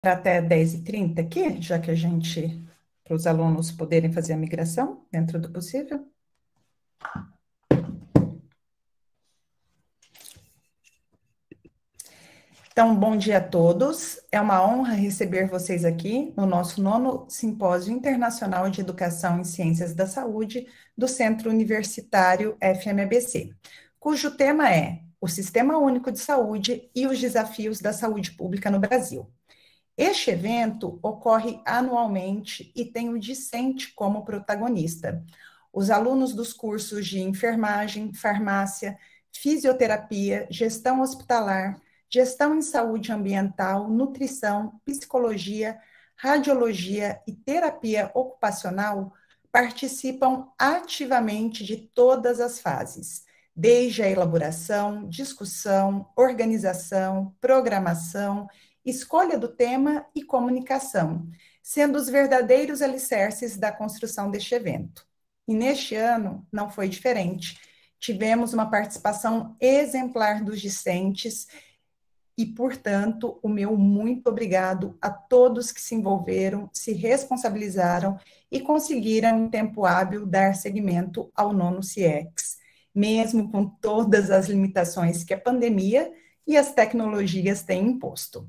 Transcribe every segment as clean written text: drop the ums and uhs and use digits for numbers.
para até 10h30 aqui, já que para os alunos poderem fazer a migração dentro do possível. Então, bom dia a todos. É uma honra receber vocês aqui no nosso 9º Simpósio Internacional de Educação em Ciências da Saúde do Centro Universitário FMABC, cujo tema é o Sistema Único de Saúde e os Desafios da Saúde Pública no Brasil. Este evento ocorre anualmente e tem o discente como protagonista. Os alunos dos cursos de enfermagem, farmácia, fisioterapia, gestão hospitalar, gestão em saúde ambiental, nutrição, psicologia, radiologia e terapia ocupacional participam ativamente de todas as fases, desde a elaboração, discussão, organização, programação, escolha do tema e comunicação, sendo os verdadeiros alicerces da construção deste evento. E neste ano não foi diferente. Tivemos uma participação exemplar dos discentes e, portanto, o meu muito obrigado a todos que se envolveram, se responsabilizaram e conseguiram, em tempo hábil, dar seguimento ao 9º CIEX, mesmo com todas as limitações que a pandemia e as tecnologias têm imposto.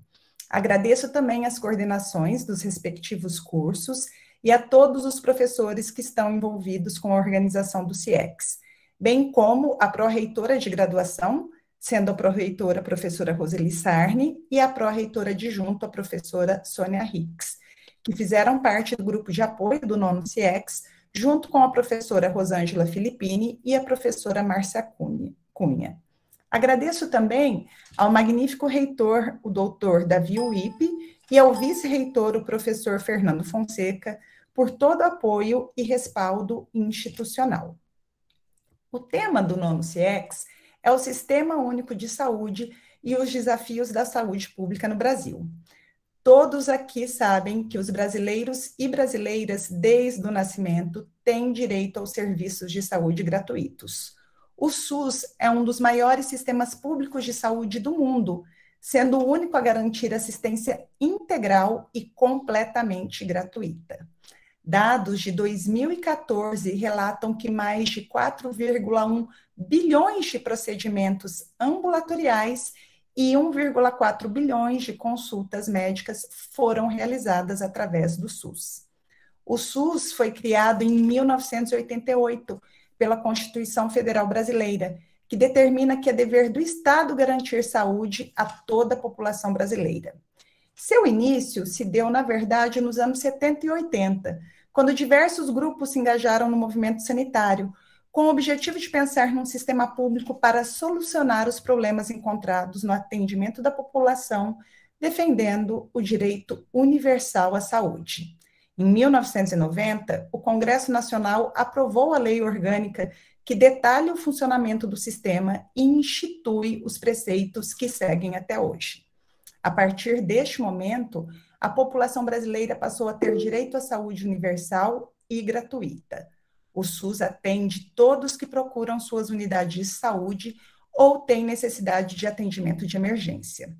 Agradeço também as coordenações dos respectivos cursos e a todos os professores que estão envolvidos com a organização do CIEX, bem como a pró-reitora de graduação, sendo a pró-reitora a professora Roseli Sarni e a pró-reitora adjunta a professora Sônia Hicks, que fizeram parte do grupo de apoio do 9º CIEX, junto com a professora Rosângela Filippini e a professora Márcia Cunha. Agradeço também ao magnífico reitor, o doutor Davi Uipe, e ao vice-reitor, o professor Fernando Fonseca, por todo o apoio e respaldo institucional. O tema do 9º CIEX é o Sistema Único de Saúde e os Desafios da Saúde Pública no Brasil. Todos aqui sabem que os brasileiros e brasileiras, desde o nascimento, têm direito aos serviços de saúde gratuitos. O SUS é um dos maiores sistemas públicos de saúde do mundo, sendo o único a garantir assistência integral e completamente gratuita. Dados de 2014 relatam que mais de 4,1 bilhões de procedimentos ambulatoriais e 1,4 bilhões de consultas médicas foram realizadas através do SUS. O SUS foi criado em 1988 pela Constituição Federal Brasileira, que determina que é dever do Estado garantir saúde a toda a população brasileira. Seu início se deu, na verdade, nos anos 70 e 80, quando diversos grupos se engajaram no movimento sanitário, com o objetivo de pensar num sistema público para solucionar os problemas encontrados no atendimento da população, defendendo o direito universal à saúde. Em 1990, o Congresso Nacional aprovou a Lei Orgânica que detalha o funcionamento do sistema e institui os preceitos que seguem até hoje. A partir deste momento, a população brasileira passou a ter direito à saúde universal e gratuita. O SUS atende todos que procuram suas unidades de saúde ou têm necessidade de atendimento de emergência.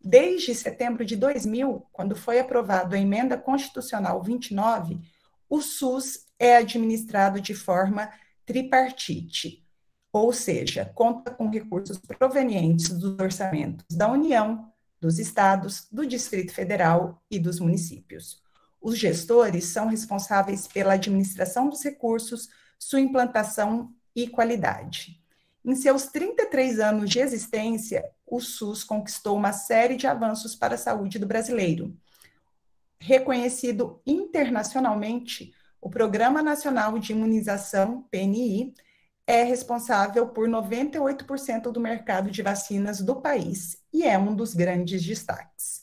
Desde setembro de 2000, quando foi aprovada a Emenda Constitucional 29, o SUS é administrado de forma tripartite, ou seja, conta com recursos provenientes dos orçamentos da União, dos estados, do Distrito Federal e dos municípios. Os gestores são responsáveis pela administração dos recursos, sua implantação e qualidade. Em seus 33 anos de existência, o SUS conquistou uma série de avanços para a saúde do brasileiro. Reconhecido internacionalmente, o Programa Nacional de Imunização, PNI, é responsável por 98% do mercado de vacinas do país e é um dos grandes destaques.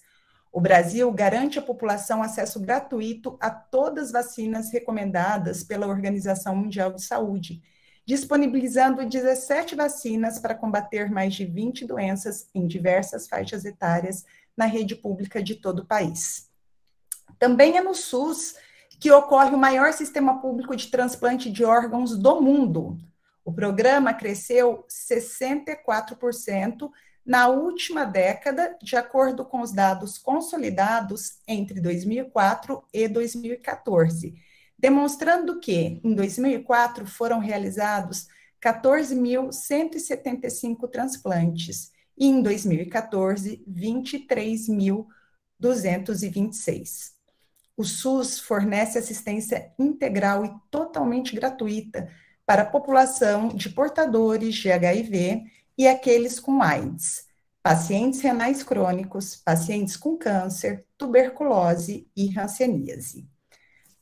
O Brasil garante à população acesso gratuito a todas as vacinas recomendadas pela Organização Mundial de Saúde, disponibilizando 17 vacinas para combater mais de 20 doenças em diversas faixas etárias na rede pública de todo o país. Também é no SUS que ocorre o maior sistema público de transplante de órgãos do mundo. O programa cresceu 64% na última década, de acordo com os dados consolidados entre 2004 e 2014, demonstrando que, em 2004, foram realizados 14.175 transplantes e, em 2014, 23.226. O SUS fornece assistência integral e totalmente gratuita para a população de portadores de HIV e aqueles com AIDS, pacientes renais crônicos, pacientes com câncer, tuberculose e hanseníase.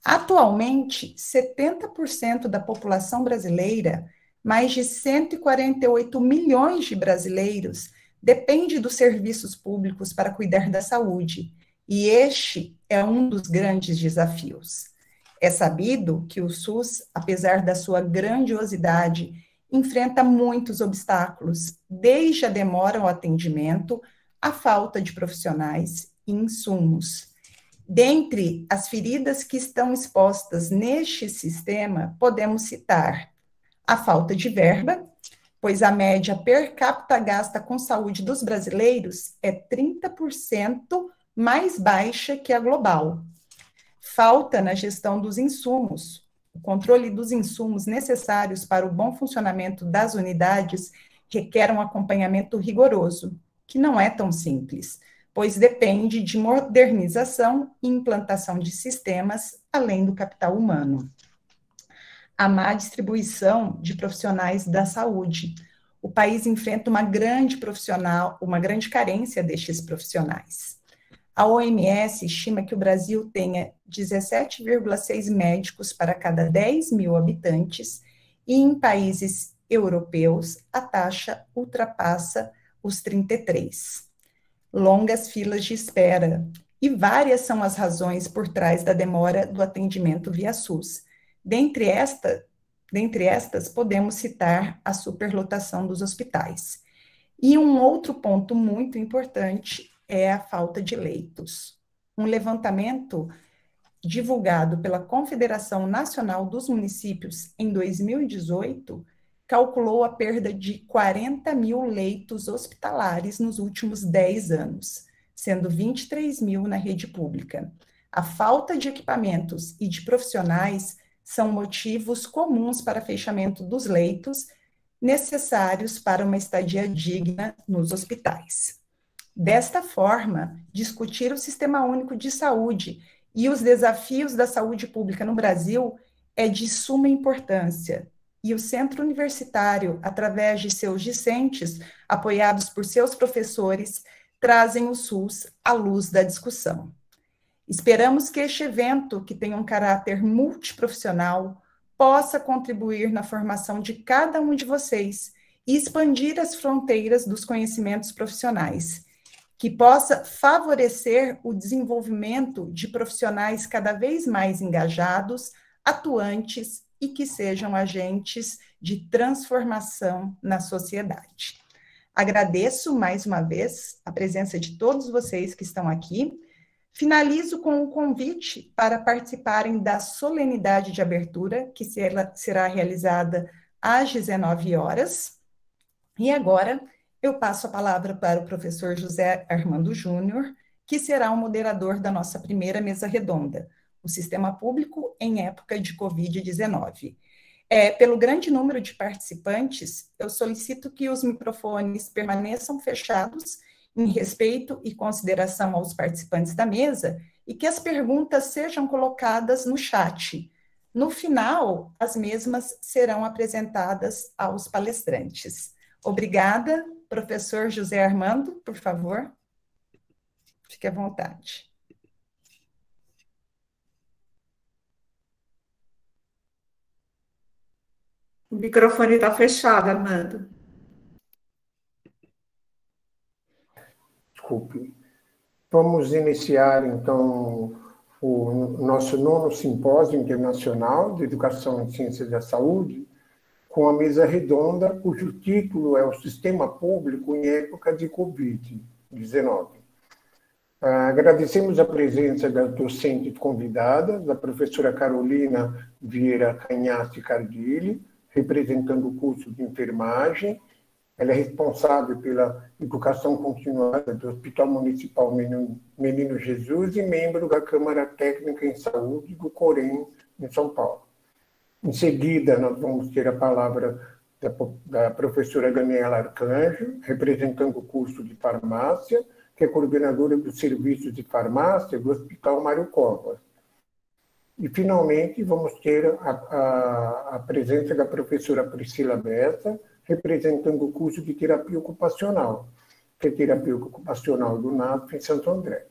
Atualmente, 70% da população brasileira, mais de 148 milhões de brasileiros, depende dos serviços públicos para cuidar da saúde, e este é um dos grandes desafios. É sabido que o SUS, apesar da sua grandiosidade, enfrenta muitos obstáculos, desde a demora ao atendimento, a falta de profissionais e insumos. Dentre as feridas que estão expostas neste sistema, podemos citar a falta de verba, pois a média per capita gasta com saúde dos brasileiros é 30% mais baixa que a global. Falta na gestão dos insumos. O controle dos insumos necessários para o bom funcionamento das unidades requer um acompanhamento rigoroso, que não é tão simples, pois depende de modernização e implantação de sistemas, além do capital humano. A má distribuição de profissionais da saúde. O país enfrenta uma grande carência destes profissionais. A OMS estima que o Brasil tenha 17,6 médicos para cada 10 mil habitantes, e em países europeus a taxa ultrapassa os 33. Longas filas de espera, e várias são as razões por trás da demora do atendimento via SUS. Dentre estas, podemos citar a superlotação dos hospitais. E um outro ponto muito importante é a falta de leitos. Um levantamento divulgado pela Confederação Nacional dos Municípios em 2018 calculou a perda de 40 mil leitos hospitalares nos últimos 10 anos, sendo 23 mil na rede pública. A falta de equipamentos e de profissionais são motivos comuns para fechamento dos leitos necessários para uma estadia digna nos hospitais. Desta forma, discutir o Sistema Único de Saúde e os desafios da saúde pública no Brasil é de suma importância, e o Centro Universitário, através de seus discentes, apoiados por seus professores, trazem o SUS à luz da discussão. Esperamos que este evento, que tem um caráter multiprofissional, possa contribuir na formação de cada um de vocês e expandir as fronteiras dos conhecimentos profissionais, que possa favorecer o desenvolvimento de profissionais cada vez mais engajados, atuantes e que sejam agentes de transformação na sociedade. Agradeço mais uma vez a presença de todos vocês que estão aqui. Finalizo com um convite para participarem da solenidade de abertura, que será realizada às 19 horas. E agora eu passo a palavra para o professor José Armando Júnior, que será o moderador da nossa primeira mesa redonda, o Sistema Público em Época de Covid-19. Pelo grande número de participantes, eu solicito que os microfones permaneçam fechados em respeito e consideração aos participantes da mesa e que as perguntas sejam colocadas no chat. No final, as mesmas serão apresentadas aos palestrantes. Obrigada. Professor José Armando, por favor. Fique à vontade. O microfone está fechado, Armando. Desculpe. Vamos iniciar, então, o nosso 9º Simpósio Internacional de Educação em Ciências da Saúde, com a mesa redonda, cujo título é o Sistema Público em Época de Covid-19. Agradecemos a presença da docente convidada, da professora Carolina Vieira Canhasse Cardilli, representando o curso de enfermagem, Ela é responsável pela educação continuada do Hospital Municipal Menino Jesus e membro da Câmara Técnica em Saúde do Corém, em São Paulo. Em seguida, nós vamos ter a palavra da professora Daniela Arcanjo, representando o curso de farmácia, que é coordenadora dos serviços de farmácia do Hospital Mário Covas. E, finalmente, vamos ter a presença da professora Priscila Bessa, representando o curso de terapia ocupacional, que é terapia ocupacional do NASF em Santo André.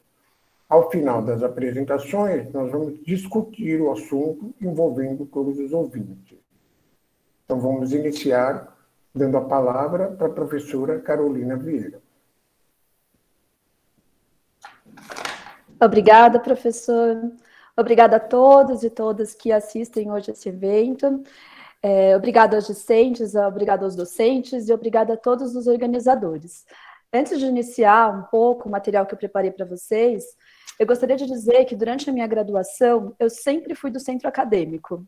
Ao final das apresentações, nós vamos discutir o assunto envolvendo todos os ouvintes. Então, vamos iniciar dando a palavra para a professora Carolina Vieira. Obrigada, professor. Obrigada a todos e todas que assistem hoje esse evento. Obrigada aos discentes, obrigada aos docentes e obrigada a todos os organizadores. Antes de iniciar um pouco o material que eu preparei para vocês, eu gostaria de dizer que durante a minha graduação, eu sempre fui do centro acadêmico.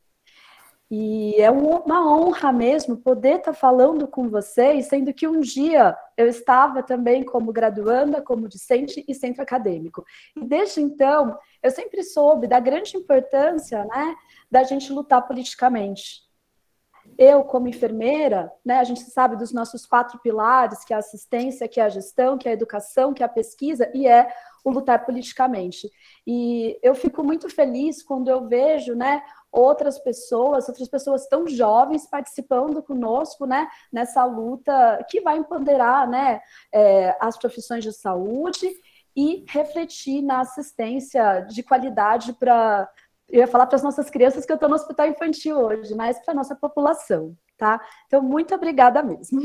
E é uma honra mesmo poder estar falando com vocês, sendo que um dia eu estava também como graduanda, como discente e centro acadêmico. E desde então, eu sempre soube da grande importância, né, da gente lutar politicamente. Eu, como enfermeira, né, a gente sabe dos nossos 4 pilares, que é a assistência, que é a gestão, que é a educação, que é a pesquisa, e é o lutar politicamente. E eu fico muito feliz quando eu vejo, né, outras pessoas tão jovens participando conosco, né, nessa luta que vai empoderar, né, as profissões de saúde e refletir na assistência de qualidade para... Eu ia falar para as nossas crianças que eu estou no hospital infantil hoje, mas para a nossa população, tá? Então, muito obrigada mesmo.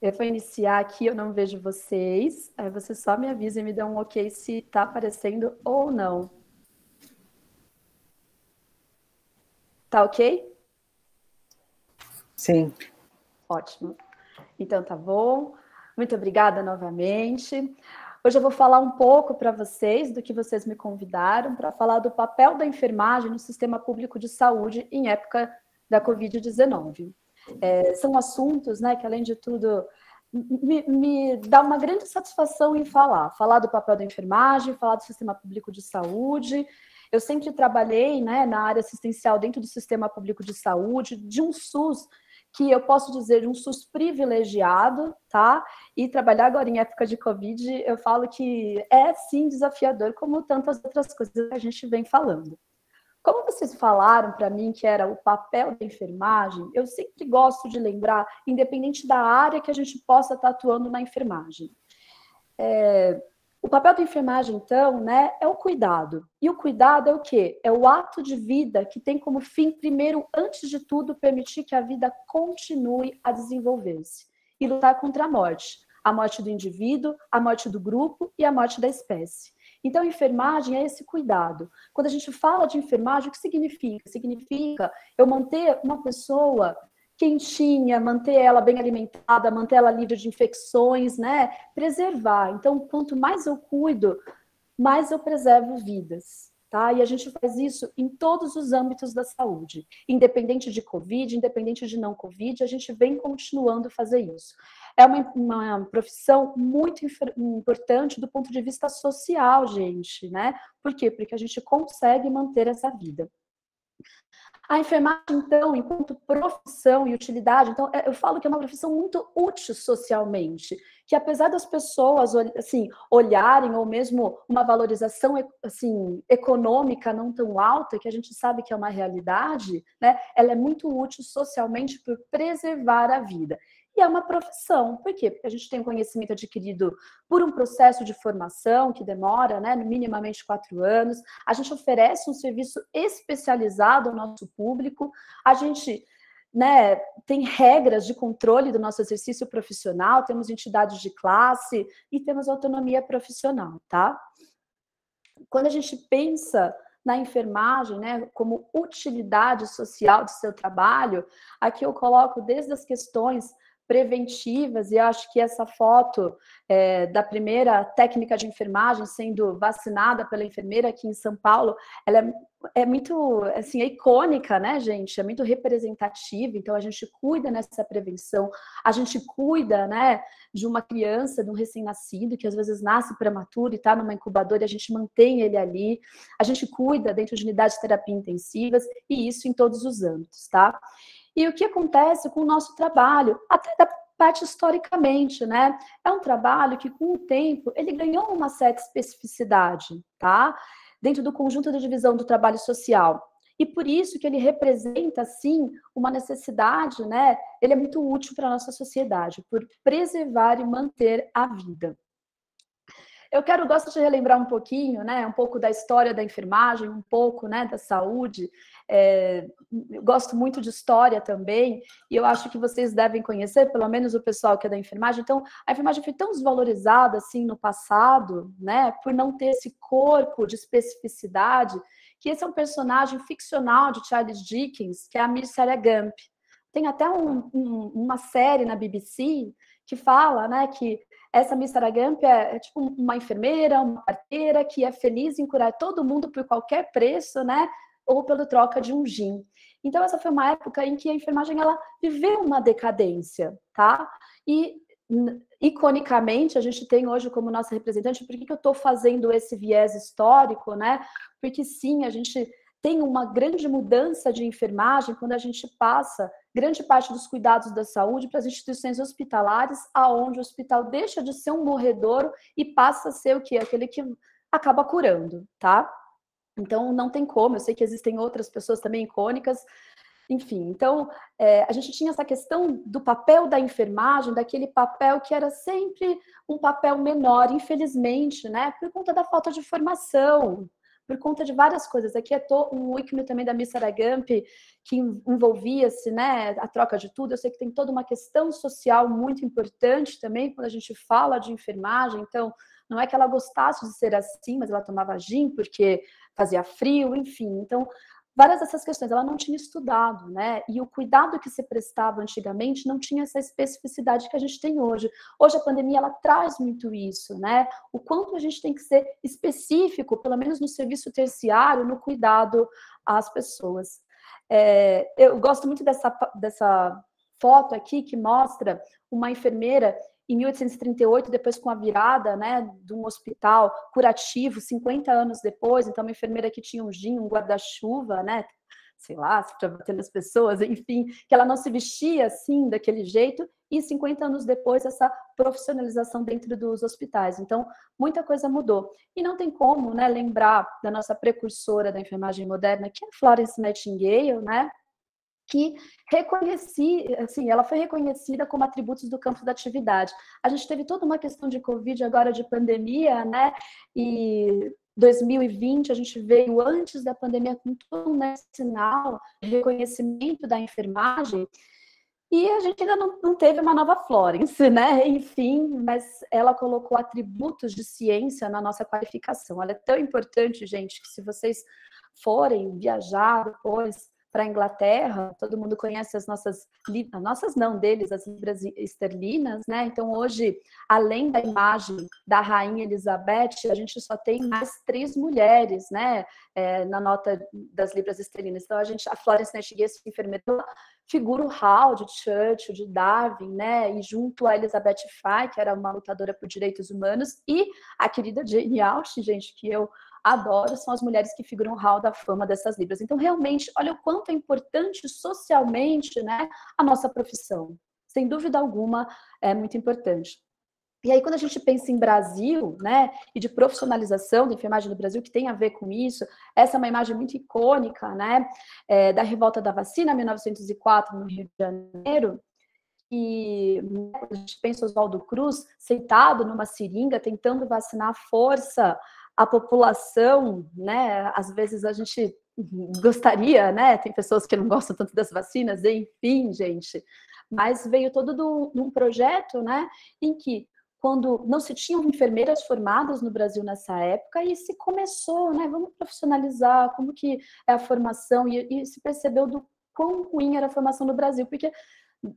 Eu vou iniciar aqui, eu não vejo vocês, aí você só me avisa e me dá um ok se está aparecendo ou não. Tá ok? Sim. Ótimo. Então, tá bom. Muito obrigada novamente. Hoje eu vou falar um pouco para vocês do que vocês me convidaram para falar do papel da enfermagem no sistema público de saúde em época da Covid-19. São assuntos, né, que, além de tudo, me dá uma grande satisfação em falar do papel da enfermagem, falar do sistema público de saúde. Eu sempre trabalhei, né, na área assistencial dentro do sistema público de saúde, de um SUS que eu posso dizer um SUS privilegiado, tá? E trabalhar agora em época de Covid, eu falo que é sim desafiador, como tantas outras coisas que a gente vem falando. Como vocês falaram para mim que era o papel da enfermagem, eu sempre gosto de lembrar, independente da área que a gente possa estar atuando na enfermagem. O papel da enfermagem, então, né, é o cuidado. E o cuidado é o quê? É o ato de vida que tem como fim, primeiro, antes de tudo, permitir que a vida continue a desenvolver-se e lutar contra a morte do indivíduo, a morte do grupo e a morte da espécie. Então, a enfermagem é esse cuidado. Quando a gente fala de enfermagem, o que significa? Significa eu manter uma pessoa quentinha, manter ela bem alimentada, manter ela livre de infecções, né? Preservar. Então, quanto mais eu cuido, mais eu preservo vidas, tá? E a gente faz isso em todos os âmbitos da saúde. Independente de Covid, independente de não Covid, a gente vem continuando a fazer isso. É uma profissão muito importante do ponto de vista social, gente, né? Por quê? Porque a gente consegue manter essa vida. A enfermagem, então, enquanto profissão e utilidade, então, eu falo que é uma profissão muito útil socialmente, que apesar das pessoas, assim, olharem, ou mesmo uma valorização, assim, econômica não tão alta, que a gente sabe que é uma realidade, né, ela é muito útil socialmente por preservar a vida. E é uma profissão. Por quê? Porque a gente tem um conhecimento adquirido por um processo de formação que demora, né, minimamente 4 anos. A gente oferece um serviço especializado ao nosso público. A gente, né, tem regras de controle do nosso exercício profissional, temos entidades de classe e temos autonomia profissional, tá? Quando a gente pensa na enfermagem, né, como utilidade social do seu trabalho, aqui eu coloco desde as questões preventivas, e eu acho que essa foto da primeira técnica de enfermagem sendo vacinada pela enfermeira aqui em São Paulo, ela é muito, assim, é icônica, né, gente? É muito representativa, então a gente cuida nessa prevenção, a gente cuida, né, de uma criança, de um recém-nascido, que às vezes nasce prematuro e está numa incubadora, e a gente mantém ele ali, a gente cuida dentro de unidades de terapia intensivas, e isso em todos os âmbitos, tá? E o que acontece com o nosso trabalho, até da parte historicamente, né? É um trabalho que, com o tempo, ele ganhou uma certa especificidade, tá? Dentro do conjunto da divisão do trabalho social. E por isso que ele representa, sim, uma necessidade, né? Ele é muito útil para a nossa sociedade, por preservar e manter a vida. Gosto de relembrar um pouquinho, né, um pouco da história da enfermagem, um pouco, né, da saúde. Eu gosto muito de história também, e eu acho que vocês devem conhecer, pelo menos o pessoal que é da enfermagem. Então, a enfermagem foi tão desvalorizada, assim, no passado, né, por não ter esse corpo de especificidade, que esse é um personagem ficcional de Charles Dickens, que é a Miss Sarah Gamp. Tem até uma série na BBC que fala, né, que essa Miss Sarah Gamp é tipo uma enfermeira, uma parteira que é feliz em curar todo mundo por qualquer preço, né? Ou pela troca de um gin. Então, essa foi uma época em que a enfermagem ela viveu uma decadência, tá? E, iconicamente, a gente tem hoje como nossa representante, por que eu estou fazendo esse viés histórico, né? Porque, sim, a gente tem uma grande mudança de enfermagem quando a gente passa grande parte dos cuidados da saúde para as instituições hospitalares, aonde o hospital deixa de ser um morredouro e passa a ser o quê? Aquele que acaba curando, tá? Então, não tem como, eu sei que existem outras pessoas também icônicas, enfim. Então, a gente tinha essa questão do papel da enfermagem, daquele papel que era sempre um papel menor, infelizmente, né? Por conta da falta de formação, por conta de várias coisas. Aqui é um ícone também da Miss Sarah Gamp, que envolvia-se, né, a troca de tudo. Eu sei que tem toda uma questão social muito importante também quando a gente fala de enfermagem. Então, não é que ela gostasse de ser assim, mas ela tomava gin porque fazia frio, enfim. Então, várias dessas questões ela não tinha estudado, né? E o cuidado que se prestava antigamente não tinha essa especificidade que a gente tem hoje. Hoje a pandemia ela traz muito isso, né? O quanto a gente tem que ser específico, pelo menos no serviço terciário, no cuidado às pessoas. Eu gosto muito dessa foto aqui que mostra uma enfermeira em 1838, depois com a virada, né, de um hospital curativo, 50 anos depois. Então, uma enfermeira que tinha um gin, um guarda-chuva, né, sei lá, para bater nas pessoas, enfim, que ela não se vestia assim, daquele jeito, e 50 anos depois, essa profissionalização dentro dos hospitais. Então, muita coisa mudou. E não tem como, né, lembrar da nossa precursora da enfermagem moderna, que é a Florence Nightingale, né, que ela foi reconhecida como atributos do campo da atividade. A gente teve toda uma questão de Covid agora, de pandemia, né? E 2020 a gente veio antes da pandemia com todo um sinal de reconhecimento da enfermagem, e a gente ainda não teve uma nova Florence, né? Enfim, mas ela colocou atributos de ciência na nossa qualificação. Ela é tão importante, gente, que se vocês forem viajar depois para a Inglaterra, todo mundo conhece as nossas não, deles, as libras esterlinas, né? Então, hoje, além da imagem da Rainha Elizabeth, a gente só tem mais 3 mulheres, né? Na nota das libras esterlinas. Então, a Florence Nightingale, enfermeira, figura o hall de Churchill, de Darwin, né? E junto a Elizabeth Fry, que era uma lutadora por direitos humanos, e a querida Jane Austen, gente, que eu adoro, são as mulheres que figuram o hall da fama dessas libras. Então, realmente, olha o quanto é importante socialmente, né, a nossa profissão. Sem dúvida alguma, é muito importante. E aí, quando a gente pensa em Brasil, né, e de profissionalização da enfermagem no Brasil, que tem a ver com isso, essa é uma imagem muito icônica, né, da revolta da vacina, 1904, no Rio de Janeiro, e a gente pensa Oswaldo Cruz sentado numa seringa, tentando vacinar à força a população, né? Às vezes a gente gostaria, né? Tem pessoas que não gostam tanto das vacinas, enfim, gente. Mas veio todo de um projeto, né? Em que, quando não se tinham enfermeiras formadas no Brasil nessa época, e se começou, né? Vamos profissionalizar, como que é a formação, e se percebeu do quão ruim era a formação no Brasil, porque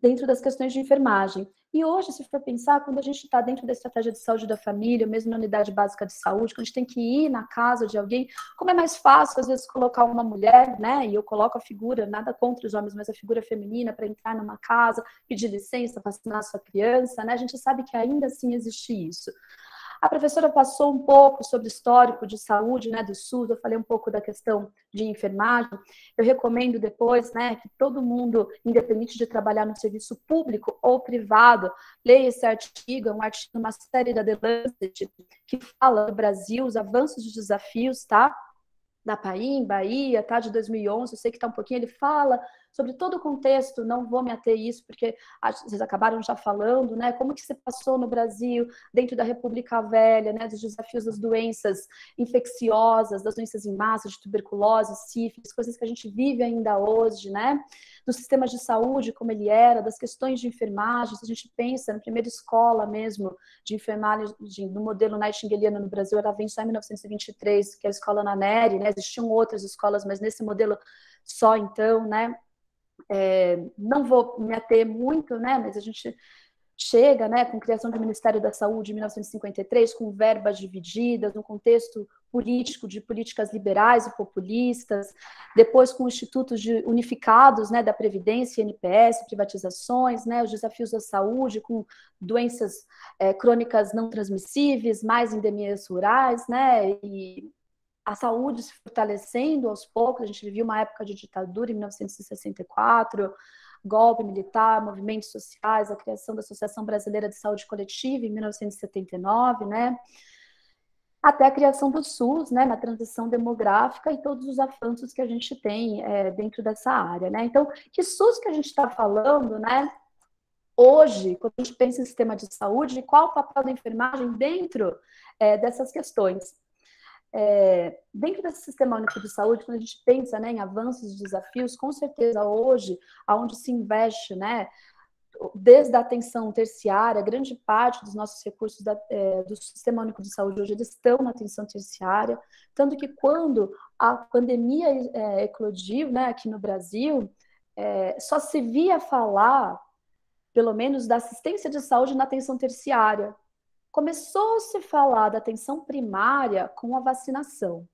dentro das questões de enfermagem. E hoje, se for pensar, quando a gente está dentro da estratégia de saúde da família, mesmo na unidade básica de saúde, quando a gente tem que ir na casa de alguém, como é mais fácil, às vezes, colocar uma mulher, né, e eu coloco a figura, nada contra os homens, mas a figura feminina para entrar numa casa, pedir licença, vacinar sua criança, né, a gente sabe que ainda assim existe isso. A professora passou um pouco sobre o histórico de saúde, né, do SUS, eu falei um pouco da questão de enfermagem. Eu recomendo depois, né, que todo mundo, independente de trabalhar no serviço público ou privado, leia esse artigo, é um artigo, uma série da The Lancet, que fala do Brasil, os avanços e desafios, tá? Da PAIM, Bahia, tá, de 2011, eu sei que está um pouquinho, ele fala sobre todo o contexto, não vou me ater a isso, porque vocês acabaram já falando, né, como que se passou no Brasil, dentro da República Velha, né, dos desafios das doenças infecciosas, das doenças em massa, de tuberculose, sífilis, coisas que a gente vive ainda hoje, né, do sistema de saúde, como ele era, das questões de enfermagem, se a gente pensa na primeira escola mesmo de enfermagem, no modelo nightingaliano no Brasil, ela vem só em 1923, que é a escola Ana Nery, né, existiam outras escolas, mas nesse modelo só então, né, não vou me ater muito, né, mas a gente chega, né, com a criação do Ministério da Saúde em 1953, com verbas divididas, no contexto político de políticas liberais e populistas, depois com institutos unificados, né, da Previdência, INPS, privatizações, né, os desafios da saúde, com doenças crônicas não transmissíveis, mais endemias rurais, né, e a saúde se fortalecendo aos poucos. A gente vivia uma época de ditadura em 1964, golpe militar, movimentos sociais, a criação da Associação Brasileira de Saúde Coletiva em 1979, né? Até a criação do SUS, né, na transição demográfica e todos os avanços que a gente tem dentro dessa área, né? Então, que SUS que a gente está falando, né? Hoje, quando a gente pensa em sistema de saúde, qual o papel da enfermagem dentro dessas questões? Dentro desse sistema único de saúde, quando a gente pensa, né, em avanços e desafios, com certeza hoje, aonde se investe, né, desde a atenção terciária, grande parte dos nossos recursos do Sistema Único de Saúde hoje eles estão na atenção terciária, tanto que quando a pandemia eclodiu, né, aqui no Brasil, só se via falar, pelo menos, da assistência de saúde na atenção terciária. Começou a se falar da atenção primária com a vacinação,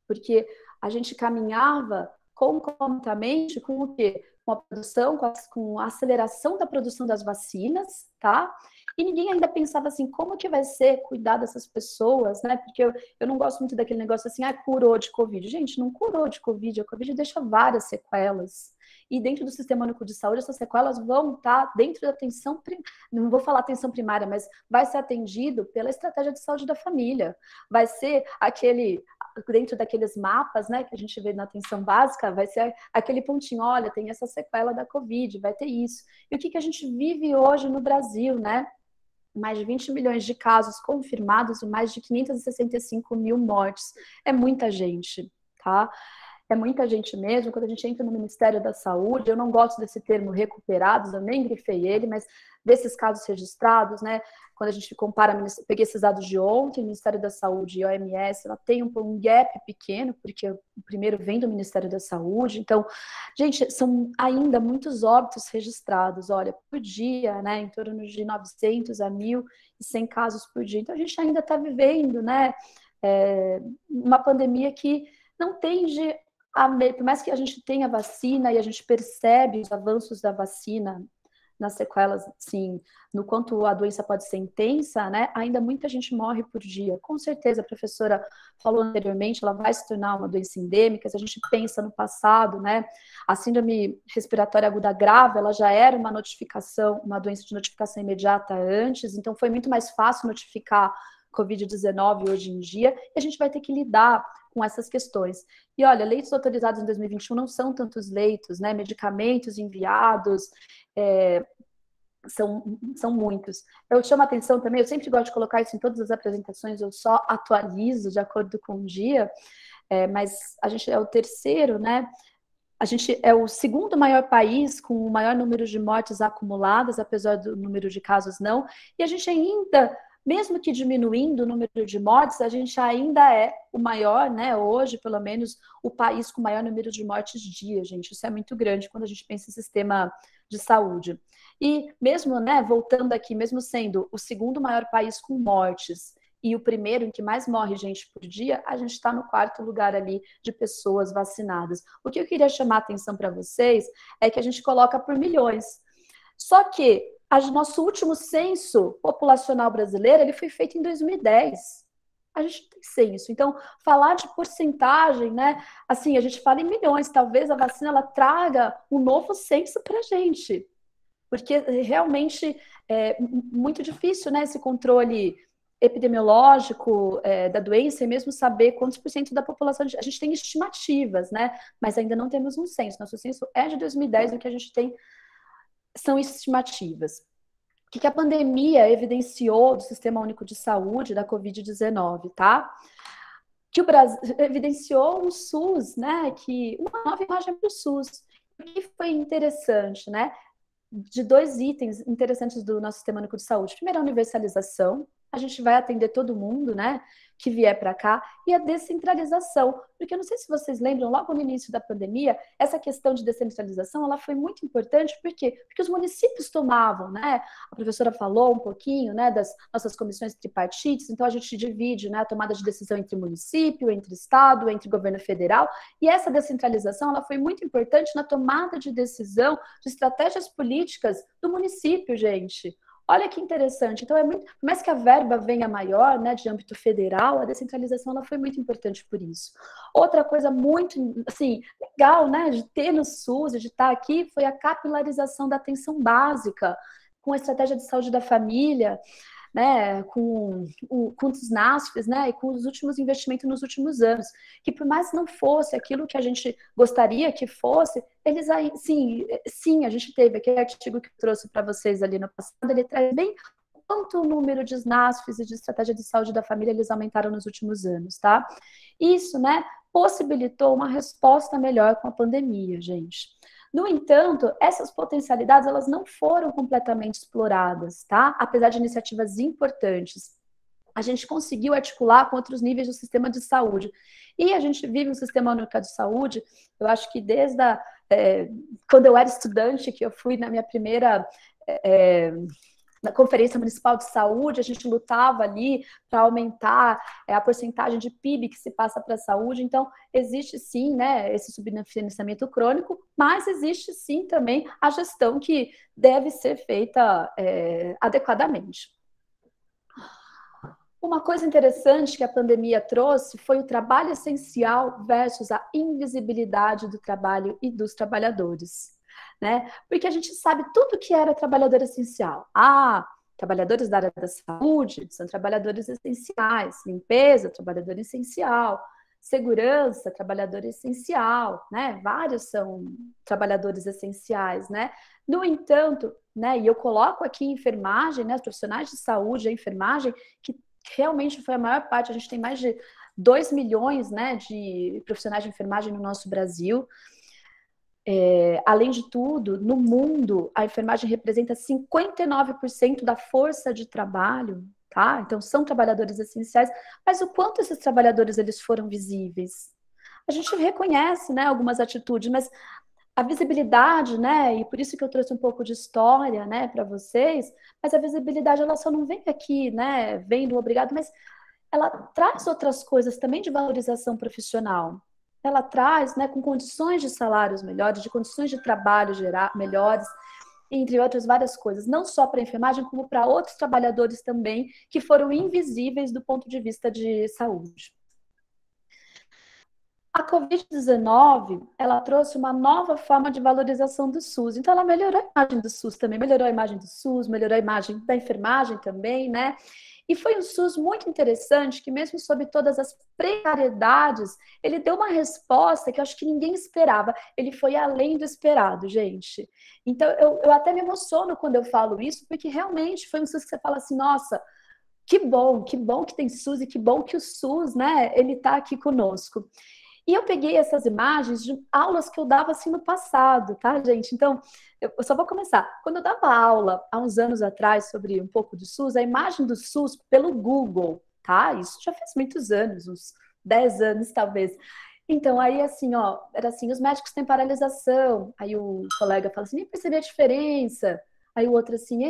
porque a gente caminhava concomitantemente com o quê? Com a produção, com a aceleração da produção das vacinas, tá? E ninguém ainda pensava assim, como que vai ser cuidar dessas pessoas, né? Porque eu não gosto muito daquele negócio assim, curou de Covid. Gente, não curou de Covid, a Covid deixa várias sequelas. E dentro do Sistema Único de Saúde, essas sequelas vão estar dentro da atenção, não vou falar atenção primária, mas vai ser atendido pela estratégia de saúde da família. Vai ser dentro daqueles mapas, né, que a gente vê na atenção básica, vai ser aquele pontinho, olha, tem essa sequela da Covid, vai ter isso. E o que a gente vive hoje no Brasil, né? Mais de 20 milhões de casos confirmados e mais de 565 mil mortes. É muita gente, tá? É muita gente mesmo. Quando a gente entra no Ministério da Saúde, eu não gosto desse termo recuperados, eu nem grifei ele, mas desses casos registrados, né? Quando a gente compara, peguei esses dados de ontem, o Ministério da Saúde e a OMS, ela tem um gap pequeno, porque o primeiro vem do Ministério da Saúde. Então, gente, são ainda muitos óbitos registrados, olha, por dia, né? Em torno de 900 a 1.100 casos por dia. Então, a gente ainda está vivendo, né? Uma pandemia que não tende por mais que a gente tenha vacina e a gente percebe os avanços da vacina nas sequelas, sim, no quanto a doença pode ser intensa, né, ainda muita gente morre por dia. Com certeza, a professora falou anteriormente, ela vai se tornar uma doença endêmica. Se a gente pensa no passado, né, a síndrome respiratória aguda grave, ela já era uma doença de notificação imediata antes, então foi muito mais fácil notificar Covid-19 hoje em dia, e a gente vai ter que lidar com essas questões. E olha, leitos autorizados em 2021 não são tantos leitos, né? Medicamentos enviados, são muitos. Eu chamo a atenção também, eu sempre gosto de colocar isso em todas as apresentações, eu só atualizo de acordo com o dia, mas a gente é o terceiro, né? A gente é o segundo maior país com o maior número de mortes acumuladas, apesar do número de casos não, e a gente ainda mesmo que diminuindo o número de mortes, a gente ainda é o maior, né? Hoje, pelo menos, o país com o maior número de mortes dia, gente. Isso é muito grande quando a gente pensa em sistema de saúde. E mesmo, né, voltando aqui, mesmo sendo o segundo maior país com mortes e o primeiro em que mais morre gente por dia, a gente está no quarto lugar ali de pessoas vacinadas. O que eu queria chamar a atenção para vocês é que a gente coloca por milhões. Só que nosso último censo populacional brasileiro ele foi feito em 2010. A gente não tem censo. Então, falar de porcentagem, né? Assim, a gente fala em milhões. Talvez a vacina ela traga um novo censo para a gente. Porque realmente é muito difícil, né? Esse controle epidemiológico da doença e mesmo saber quantos por cento da população. A gente tem estimativas, né? Mas ainda não temos um censo. Nosso censo é de 2010, o que a gente tem são estimativas. O que a pandemia evidenciou do Sistema Único de Saúde, da Covid-19, tá? Que o Brasil evidenciou um SUS, né? Uma nova imagem para o SUS. O que foi interessante, né? De dois itens interessantes do nosso Sistema Único de Saúde. Primeiro, a universalização. A gente vai atender todo mundo, né, que vier para cá, e a descentralização, porque eu não sei se vocês lembram, logo no início da pandemia, essa questão de descentralização, ela foi muito importante, por quê? Porque os municípios tomavam, né, a professora falou um pouquinho, né, das nossas comissões tripartites, então a gente divide, né, a tomada de decisão entre município, entre estado, entre governo federal, e essa descentralização, ela foi muito importante na tomada de decisão de estratégias políticas do município, gente. Olha que interessante. Então, por mais que a verba venha maior, né, de âmbito federal, a descentralização ela foi muito importante por isso. Outra coisa muito, assim, legal, né, de ter no SUS, de estar aqui, foi a capilarização da atenção básica, com a estratégia de saúde da família, né, com os NASFs, né, e com os últimos investimentos nos últimos anos, que por mais que não fosse aquilo que a gente gostaria que fosse, eles aí, sim, a gente teve aquele artigo que eu trouxe para vocês ali no passado, ele traz bem quanto o número de NASFs e de estratégia de saúde da família eles aumentaram nos últimos anos, tá? Isso, né, possibilitou uma resposta melhor com a pandemia, gente. No entanto, essas potencialidades elas não foram completamente exploradas, tá? Apesar de iniciativas importantes. A gente conseguiu articular com outros níveis do sistema de saúde. E a gente vive um sistema único de saúde, eu acho que desde quando eu era estudante, que eu fui na minha primeira na Conferência Municipal de Saúde, a gente lutava ali para aumentar a porcentagem de PIB que se passa para a saúde. Então, existe sim, né, esse subfinanciamento crônico, mas existe sim também a gestão que deve ser feita adequadamente. Uma coisa interessante que a pandemia trouxe foi o trabalho essencial versus a invisibilidade do trabalho e dos trabalhadores. Né? Porque a gente sabe tudo que era trabalhador essencial. Trabalhadores da área da saúde são trabalhadores essenciais, limpeza, trabalhador essencial, segurança, trabalhador essencial, né? Vários são trabalhadores essenciais, né? No entanto, né, e eu coloco aqui enfermagem, né, os profissionais de saúde, a enfermagem, que realmente foi a maior parte, a gente tem mais de 2 milhões, né, de profissionais de enfermagem no nosso Brasil. Além de tudo, no mundo, a enfermagem representa 59% da força de trabalho, tá? Então, são trabalhadores essenciais, mas o quanto esses trabalhadores eles foram visíveis? A gente reconhece, né, algumas atitudes, mas a visibilidade, né, e por isso que eu trouxe um pouco de história, né, para vocês, mas a visibilidade, ela só não vem aqui, né, vem do obrigado, mas ela traz outras coisas também de valorização profissional. Ela traz, né, com condições de salários melhores, de condições de trabalho melhores, entre outras várias coisas, não só para a enfermagem, como para outros trabalhadores também, que foram invisíveis do ponto de vista de saúde. A Covid-19, ela trouxe uma nova forma de valorização do SUS, então ela melhorou a imagem do SUS também, melhorou a imagem do SUS, melhorou a imagem da enfermagem também, né? E foi um SUS muito interessante, que mesmo sob todas as precariedades, ele deu uma resposta que eu acho que ninguém esperava. Ele foi além do esperado, gente. Então, eu até me emociono quando eu falo isso, porque realmente foi um SUS que você fala assim, nossa, que bom que tem SUS e que bom que o SUS, né, ele está aqui conosco. E eu peguei essas imagens de aulas que eu dava assim no passado, tá, gente? Então, eu só vou começar. Quando eu dava aula, há uns anos atrás, sobre um pouco do SUS, a imagem do SUS pelo Google, tá? Isso já faz muitos anos, uns 10 anos talvez. Então, aí assim, ó, era assim, os médicos têm paralisação. Aí o colega fala assim, nem percebi a diferença. Aí o outro assim,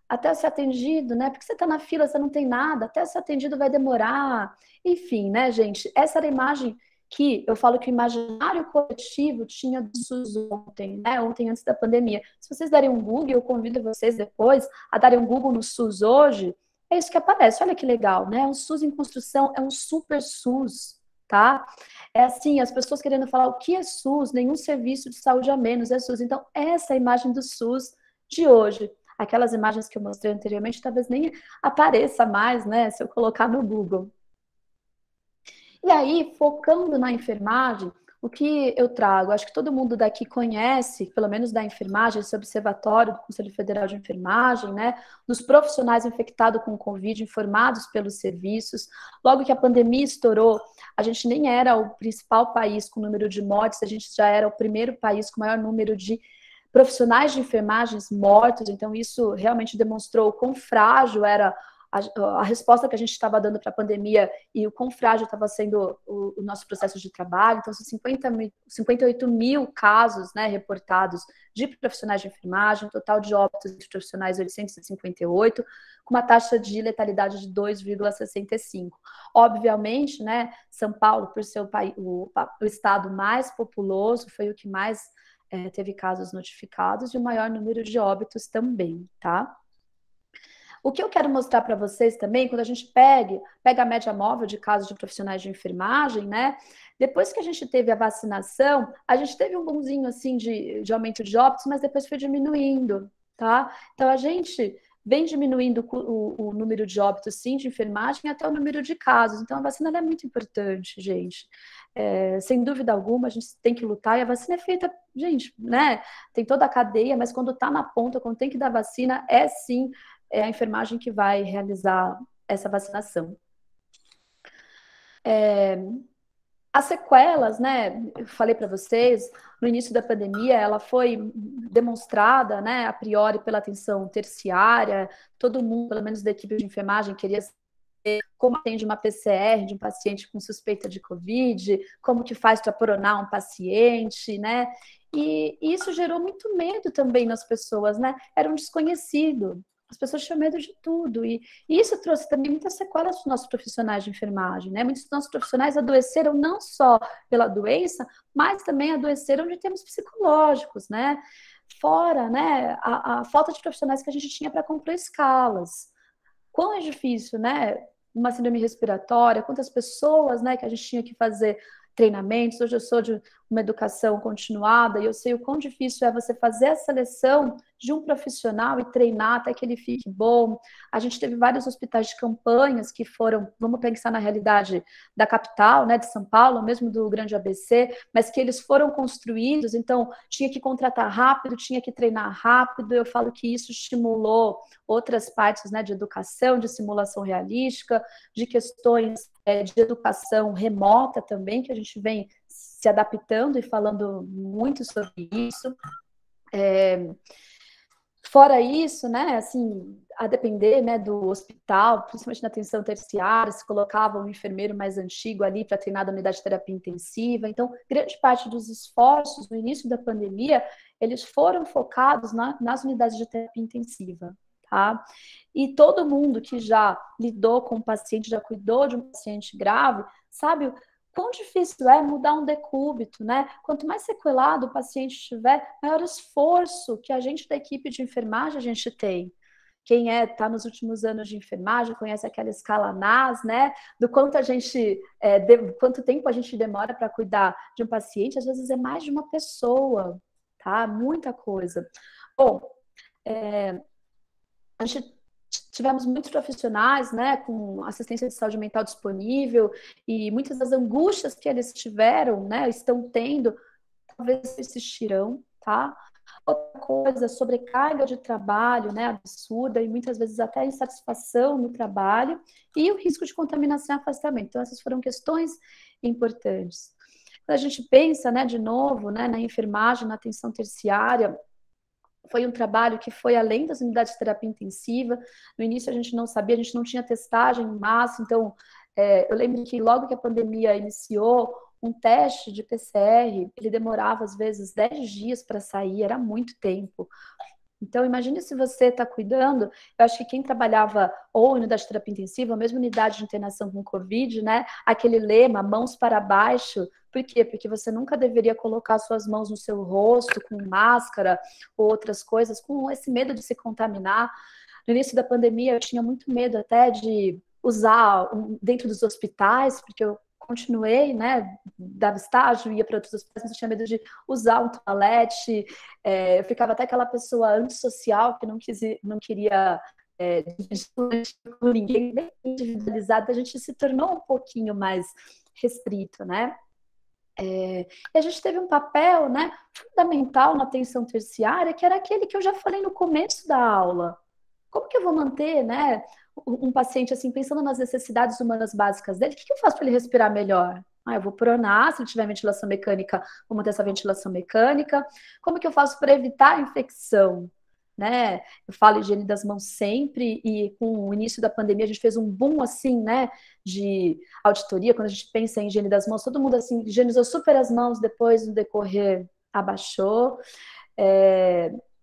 até ser atendido, né? Porque você tá na fila, você não tem nada, até ser atendido vai demorar. Enfim, né, gente? Essa era a imagem que eu falo que o imaginário coletivo tinha do SUS ontem, né? Ontem, antes da pandemia. Se vocês derem um Google, eu convido vocês depois a darem um Google no SUS hoje, é isso que aparece. Olha que legal, né? Um SUS em construção, é um super SUS, tá? É assim, as pessoas querendo falar o que é SUS, nenhum serviço de saúde a menos é SUS. Então, essa é a imagem do SUS de hoje. Aquelas imagens que eu mostrei anteriormente talvez nem apareça mais, né, se eu colocar no Google. E aí, focando na enfermagem, o que eu trago? Acho que todo mundo daqui conhece, pelo menos da enfermagem, esse observatório do Conselho Federal de Enfermagem, né, dos profissionais infectados com Covid, informados pelos serviços. Logo que a pandemia estourou, a gente nem era o principal país com número de mortes, a gente já era o primeiro país com maior número de profissionais de enfermagens mortos, então isso realmente demonstrou o quão frágil era a resposta que a gente estava dando para a pandemia e o quão frágil estava sendo o nosso processo de trabalho. Então, são 58 mil casos, né, reportados de profissionais de enfermagem, total de óbitos de profissionais 858, com uma taxa de letalidade de 2,65. Obviamente, né, São Paulo, por ser o estado mais populoso, foi o que mais teve casos notificados e o maior número de óbitos também, tá? O que eu quero mostrar para vocês também, quando a gente pega a média móvel de casos de profissionais de enfermagem, né? Depois que a gente teve a vacinação, a gente teve um bonzinho assim de aumento de óbitos, mas depois foi diminuindo, tá? Então a gente vem diminuindo o número de óbitos, sim, de enfermagem, até o número de casos. Então a vacina é muito importante, gente. Sem dúvida alguma, a gente tem que lutar, e a vacina é feita, gente, né? Tem toda a cadeia, mas quando tá na ponta, quando tem que dar vacina, sim, é a enfermagem que vai realizar essa vacinação. As sequelas, né, eu falei para vocês, no início da pandemia, ela foi demonstrada, né, a priori pela atenção terciária, todo mundo, pelo menos da equipe de enfermagem, queria saber como atende uma PCR de um paciente com suspeita de Covid, como que faz para coronar um paciente, né, e isso gerou muito medo também nas pessoas, né, era um desconhecido. As pessoas tinham medo de tudo, e isso trouxe também muitas sequelas para os nossos profissionais de enfermagem, né? Muitos dos nossos profissionais adoeceram não só pela doença, mas também adoeceram de termos psicológicos, né? Fora, né, a falta de profissionais que a gente tinha para comprar escalas. Quão é difícil, né? Uma síndrome respiratória, quantas pessoas, né, que a gente tinha que fazer treinamentos. Hoje eu sou de uma educação continuada e eu sei o quão difícil é você fazer a seleção de um profissional e treinar até que ele fique bom. A gente teve vários hospitais de campanhas que foram, vamos pensar na realidade da capital, né, de São Paulo, mesmo do grande ABC, mas que eles foram construídos, então tinha que contratar rápido, tinha que treinar rápido. Eu falo que isso estimulou outras partes, né, de educação, de simulação realística, de questões de educação remota também, que a gente vem se adaptando e falando muito sobre isso. Fora isso, né, assim, a depender, né, do hospital, principalmente na atenção terciária, se colocava um enfermeiro mais antigo ali para treinar da unidade de terapia intensiva. Então, grande parte dos esforços no início da pandemia, eles foram focados nas unidades de terapia intensiva, tá? E todo mundo que já lidou com um paciente, já cuidou de um paciente grave, sabe quão difícil é mudar um decúbito, né? Quanto mais sequelado o paciente estiver, maior esforço que a gente da equipe de enfermagem a gente tem. Quem está nos últimos anos de enfermagem conhece aquela escala NAS, né? Do quanto a gente, quanto tempo a gente demora para cuidar de um paciente, às vezes é mais de uma pessoa, tá? Muita coisa. Bom, a gente tivemos muitos profissionais, né, com assistência de saúde mental disponível, e muitas das angústias que eles tiveram, né, estão tendo, talvez persistirão, tá? Outra coisa, sobrecarga de trabalho, né, absurda, e muitas vezes até insatisfação no trabalho, e o risco de contaminação e afastamento. Então, essas foram questões importantes. Quando a gente pensa, né, de novo, né, na enfermagem, na atenção terciária, foi um trabalho que foi além das unidades de terapia intensiva. No início a gente não sabia, a gente não tinha testagem em massa, então eu lembro que logo que a pandemia iniciou, um teste de PCR, ele demorava às vezes 10 dias para sair, era muito tempo. Então, imagine se você está cuidando, eu acho que quem trabalhava ou em unidade de terapia intensiva, ou mesmo unidade de internação com Covid, né, aquele lema, mãos para baixo, por quê? Porque você nunca deveria colocar suas mãos no seu rosto com máscara ou outras coisas, com esse medo de se contaminar. No início da pandemia, eu tinha muito medo até de usar dentro dos hospitais, porque eu continuei, né, dava estágio, ia para outros hospitais, mas eu tinha medo de usar um toalete, eu ficava até aquela pessoa antissocial que não queria dividir com ninguém, bem individualizada, a gente se tornou um pouquinho mais restrito, né? E a gente teve um papel, né, fundamental na atenção terciária, que era aquele que eu já falei no começo da aula. Como que eu vou manter, né, um paciente assim, pensando nas necessidades humanas básicas dele? O que eu faço para ele respirar melhor? Eu vou pronar, se ele tiver ventilação mecânica, vou manter essa ventilação mecânica. Como que eu faço para evitar a infecção? Né? Eu falo higiene das mãos sempre, e com o início da pandemia a gente fez um boom assim, né, de auditoria. Quando a gente pensa em higiene das mãos, todo mundo assim higienizou super as mãos, depois no decorrer abaixou.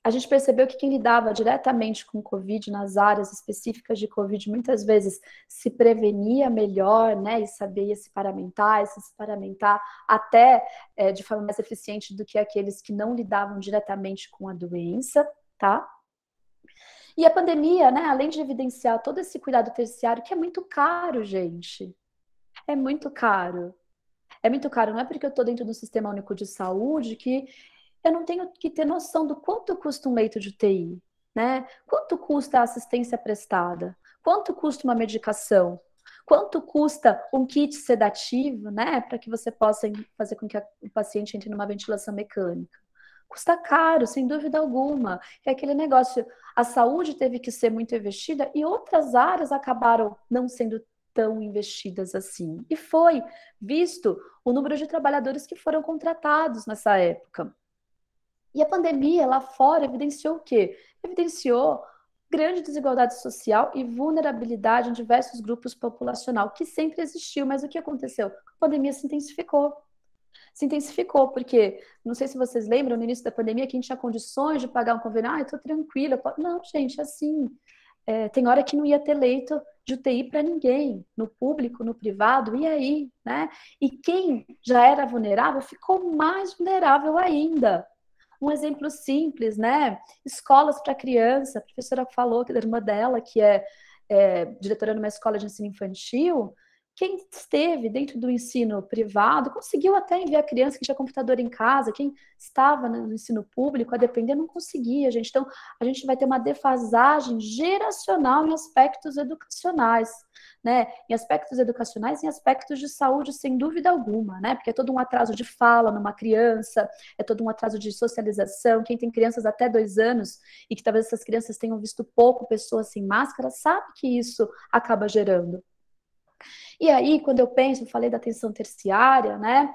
A gente percebeu que quem lidava diretamente com Covid, nas áreas específicas de Covid, muitas vezes se prevenia melhor, né, e sabia se paramentar até de forma mais eficiente do que aqueles que não lidavam diretamente com a doença, tá? E a pandemia, né, além de evidenciar todo esse cuidado terciário, que é muito caro, gente. É muito caro. É muito caro, não é porque eu estou dentro do Sistema Único de Saúde que eu não tenho que ter noção do quanto custa um leito de UTI, né? Quanto custa a assistência prestada? Quanto custa uma medicação? Quanto custa um kit sedativo, né? Para que você possa fazer com que o paciente entre numa ventilação mecânica. Custa caro, sem dúvida alguma. É aquele negócio, a saúde teve que ser muito investida e outras áreas acabaram não sendo tão investidas assim. E foi visto o número de trabalhadores que foram contratados nessa época. E a pandemia lá fora evidenciou o quê? Evidenciou grande desigualdade social e vulnerabilidade em diversos grupos populacional, que sempre existiu, mas o que aconteceu? A pandemia se intensificou. Se intensificou, porque, não sei se vocês lembram, no início da pandemia, quem tinha condições de pagar um convênio, eu tô tranquila. Não, gente, assim, tem hora que não ia ter leito de UTI para ninguém, no público, no privado, e aí, né? E quem já era vulnerável ficou mais vulnerável ainda. Um exemplo simples, né? Escolas para criança. A professora falou que a irmã dela, que é diretora numa escola de ensino infantil, quem esteve dentro do ensino privado conseguiu até enviar criança que tinha computador em casa, quem estava no ensino público, a depender, não conseguia, gente. Então, a gente vai ter uma defasagem geracional em aspectos educacionais, né? Em aspectos educacionais, em aspectos de saúde, sem dúvida alguma, né? Porque é todo um atraso de fala numa criança, é todo um atraso de socialização. Quem tem crianças até 2 anos e que talvez essas crianças tenham visto pouco pessoas sem máscara, sabe que isso acaba gerando. E aí, quando eu penso, eu falei da atenção terciária, né?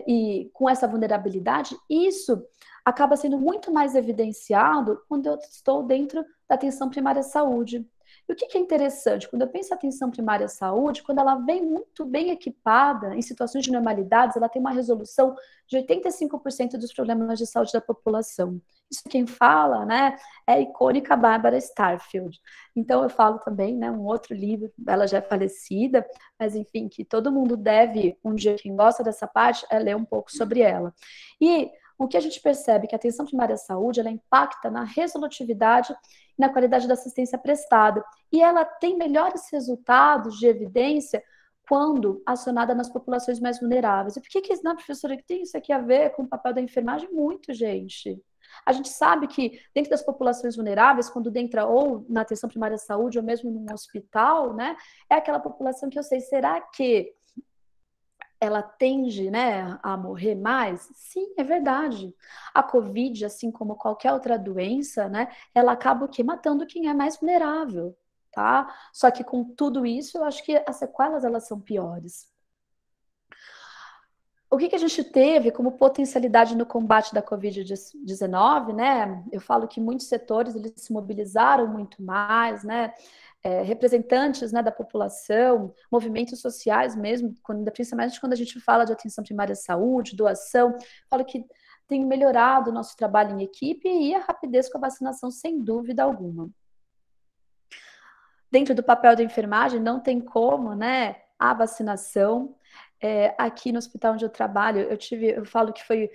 E com essa vulnerabilidade, isso acaba sendo muito mais evidenciado quando eu estou dentro da atenção primária à saúde. E o que é interessante? Quando eu penso em atenção primária à saúde, quando ela vem muito bem equipada, em situações de normalidades, ela tem uma resolução de 85% dos problemas de saúde da população. Isso quem fala, né, é a icônica Bárbara Starfield. Então eu falo também, né, um outro livro, ela já é falecida, mas enfim, que todo mundo deve, um dia, quem gosta dessa parte, é ler um pouco sobre ela. E o que a gente percebe é que a atenção primária à saúde, ela impacta na resolutividade e na qualidade da assistência prestada. E ela tem melhores resultados de evidência quando acionada nas populações mais vulneráveis. E por que não, professora, que tem isso aqui a ver com o papel da enfermagem? Muito, gente. A gente sabe que dentro das populações vulneráveis, quando entra ou na atenção primária à saúde ou mesmo num hospital, né, é aquela população que eu sei, será que ela tende, né, a morrer mais? Sim, é verdade. A Covid, assim como qualquer outra doença, né, ela acaba o quê? Matando quem é mais vulnerável, tá? Só que com tudo isso, eu acho que as sequelas, elas são piores. O que a gente teve como potencialidade no combate da Covid-19, né? Eu falo que muitos setores eles se mobilizaram muito mais, né? Representantes, né, da população, movimentos sociais mesmo, principalmente quando a gente fala de atenção primária à saúde, doação, falo que tem melhorado o nosso trabalho em equipe e a rapidez com a vacinação, sem dúvida alguma. Dentro do papel da enfermagem, não tem como, né, a vacinação. Aqui no hospital onde eu trabalho, eu falo que foi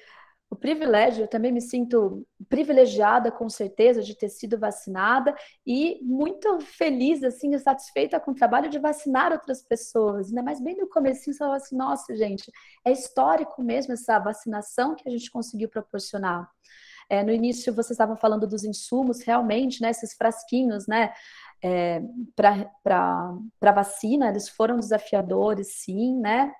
o privilégio, eu também me sinto privilegiada, com certeza, de ter sido vacinada e muito feliz, assim, e satisfeita com o trabalho de vacinar outras pessoas, ainda mais bem no comecinho, você fala assim, nossa, gente, é histórico mesmo essa vacinação que a gente conseguiu proporcionar. No início, vocês estavam falando dos insumos, realmente, né, esses frasquinhos, né, para vacina, eles foram desafiadores, sim, né?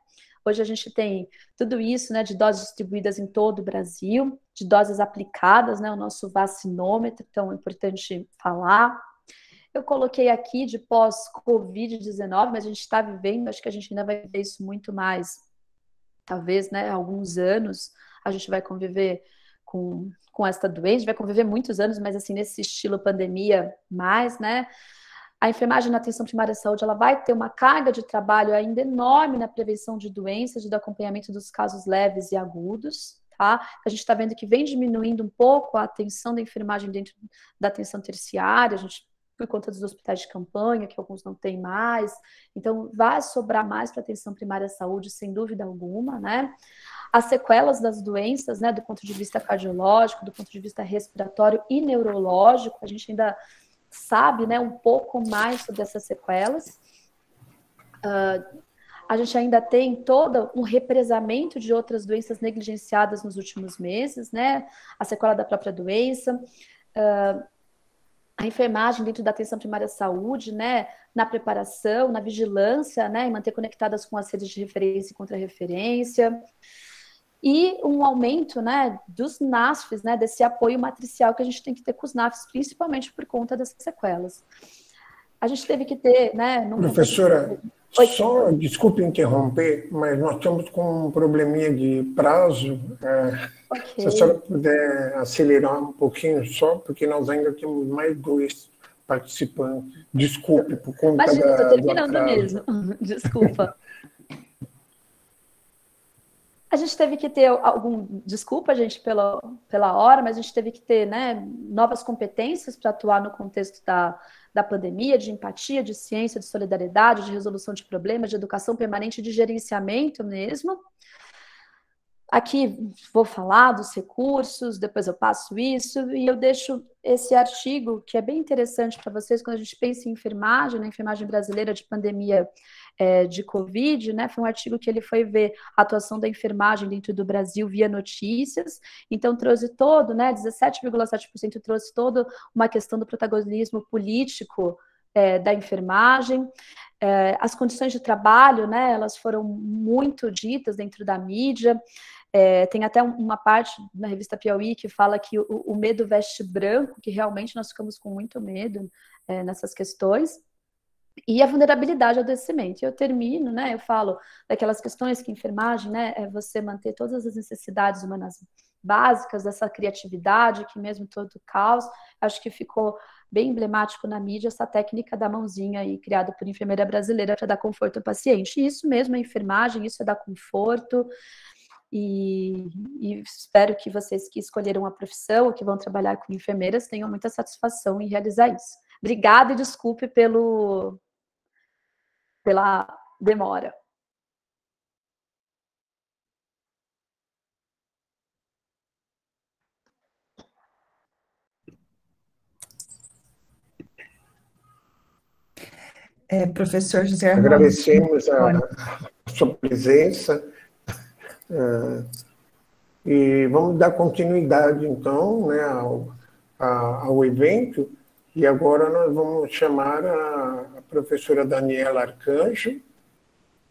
Hoje a gente tem tudo isso, né, de doses distribuídas em todo o Brasil, de doses aplicadas, né, o nosso vacinômetro, então é importante falar. Eu coloquei aqui de pós-Covid-19, mas a gente está vivendo, acho que a gente ainda vai ver isso muito mais, talvez, né, alguns anos, a gente vai conviver com esta doença, vai conviver muitos anos, mas assim, nesse estilo pandemia mais, né? A enfermagem na atenção primária à saúde, ela vai ter uma carga de trabalho ainda enorme na prevenção de doenças, do acompanhamento dos casos leves e agudos, tá? A gente está vendo que vem diminuindo um pouco a atenção da enfermagem dentro da atenção terciária, a gente, por conta dos hospitais de campanha, que alguns não têm mais, então vai sobrar mais para a atenção primária à saúde, sem dúvida alguma, né? As sequelas das doenças, né, do ponto de vista cardiológico, do ponto de vista respiratório e neurológico, a gente ainda sabe, né, um pouco mais sobre essas sequelas. A gente ainda tem todo um represamento de outras doenças negligenciadas nos últimos meses, né, a sequela da própria doença, a enfermagem dentro da atenção primária à saúde, né, na preparação, na vigilância, né, e manter conectadas com as redes de referência e contra-referência, e um aumento, né, dos NASFs, né, desse apoio matricial que a gente tem que ter com os NASFs, principalmente por conta dessas sequelas. A gente teve que ter, né... Professora, só, desculpe interromper, mas nós estamos com um probleminha de prazo. Se a senhora puder acelerar um pouquinho só, porque nós ainda temos mais 2 participantes. Desculpe, por conta Imagina, estou terminando do atraso. mesmo. Desculpa. A gente teve que ter desculpa, gente, pela hora, mas a gente teve que ter, né, novas competências para atuar no contexto da pandemia, de empatia, de ciência, de solidariedade, de resolução de problemas, de educação permanente, de gerenciamento mesmo. Aqui vou falar dos recursos, depois eu passo isso, e eu deixo esse artigo, que é bem interessante para vocês, quando a gente pensa em enfermagem, na enfermagem brasileira de pandemia de Covid, né? Foi um artigo que ele foi ver a atuação da enfermagem dentro do Brasil via notícias, então trouxe todo, né, 17,7% trouxe toda uma questão do protagonismo político da enfermagem. As condições de trabalho, né, elas foram muito ditas dentro da mídia. Tem até uma parte na revista Piauí que fala que o medo veste branco, que realmente nós ficamos com muito medo nessas questões, e a vulnerabilidade ao adoecimento. Eu termino, né, eu falo daquelas questões que enfermagem, né, é você manter todas as necessidades humanas básicas, dessa criatividade, que mesmo todo o caos, acho que ficou bem emblemático na mídia essa técnica da mãozinha aí, criada por enfermeira brasileira para dar conforto ao paciente. E isso mesmo é enfermagem, isso é dar conforto. E espero que vocês que escolheram a profissão ou que vão trabalhar com enfermeiras tenham muita satisfação em realizar isso. Obrigada e desculpe pela demora. Professor José Armando. Agradecemos a sua presença e vamos dar continuidade, então, né, ao evento. E agora nós vamos chamar a professora Daniela Arcanjo.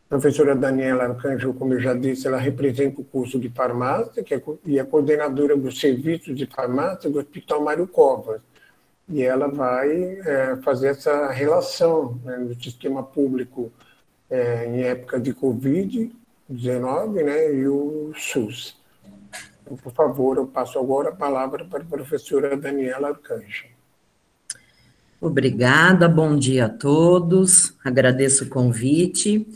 A professora Daniela Arcanjo, como eu já disse, ela representa o curso de farmácia e é coordenadora do serviço de farmácia do Hospital Mário Covas. E ela vai fazer essa relação, né, do sistema público em época de Covid, Covid-19, né, e o SUS. Então, por favor, eu passo agora a palavra para a professora Daniela Arcanjo. Obrigada, bom dia a todos, agradeço o convite.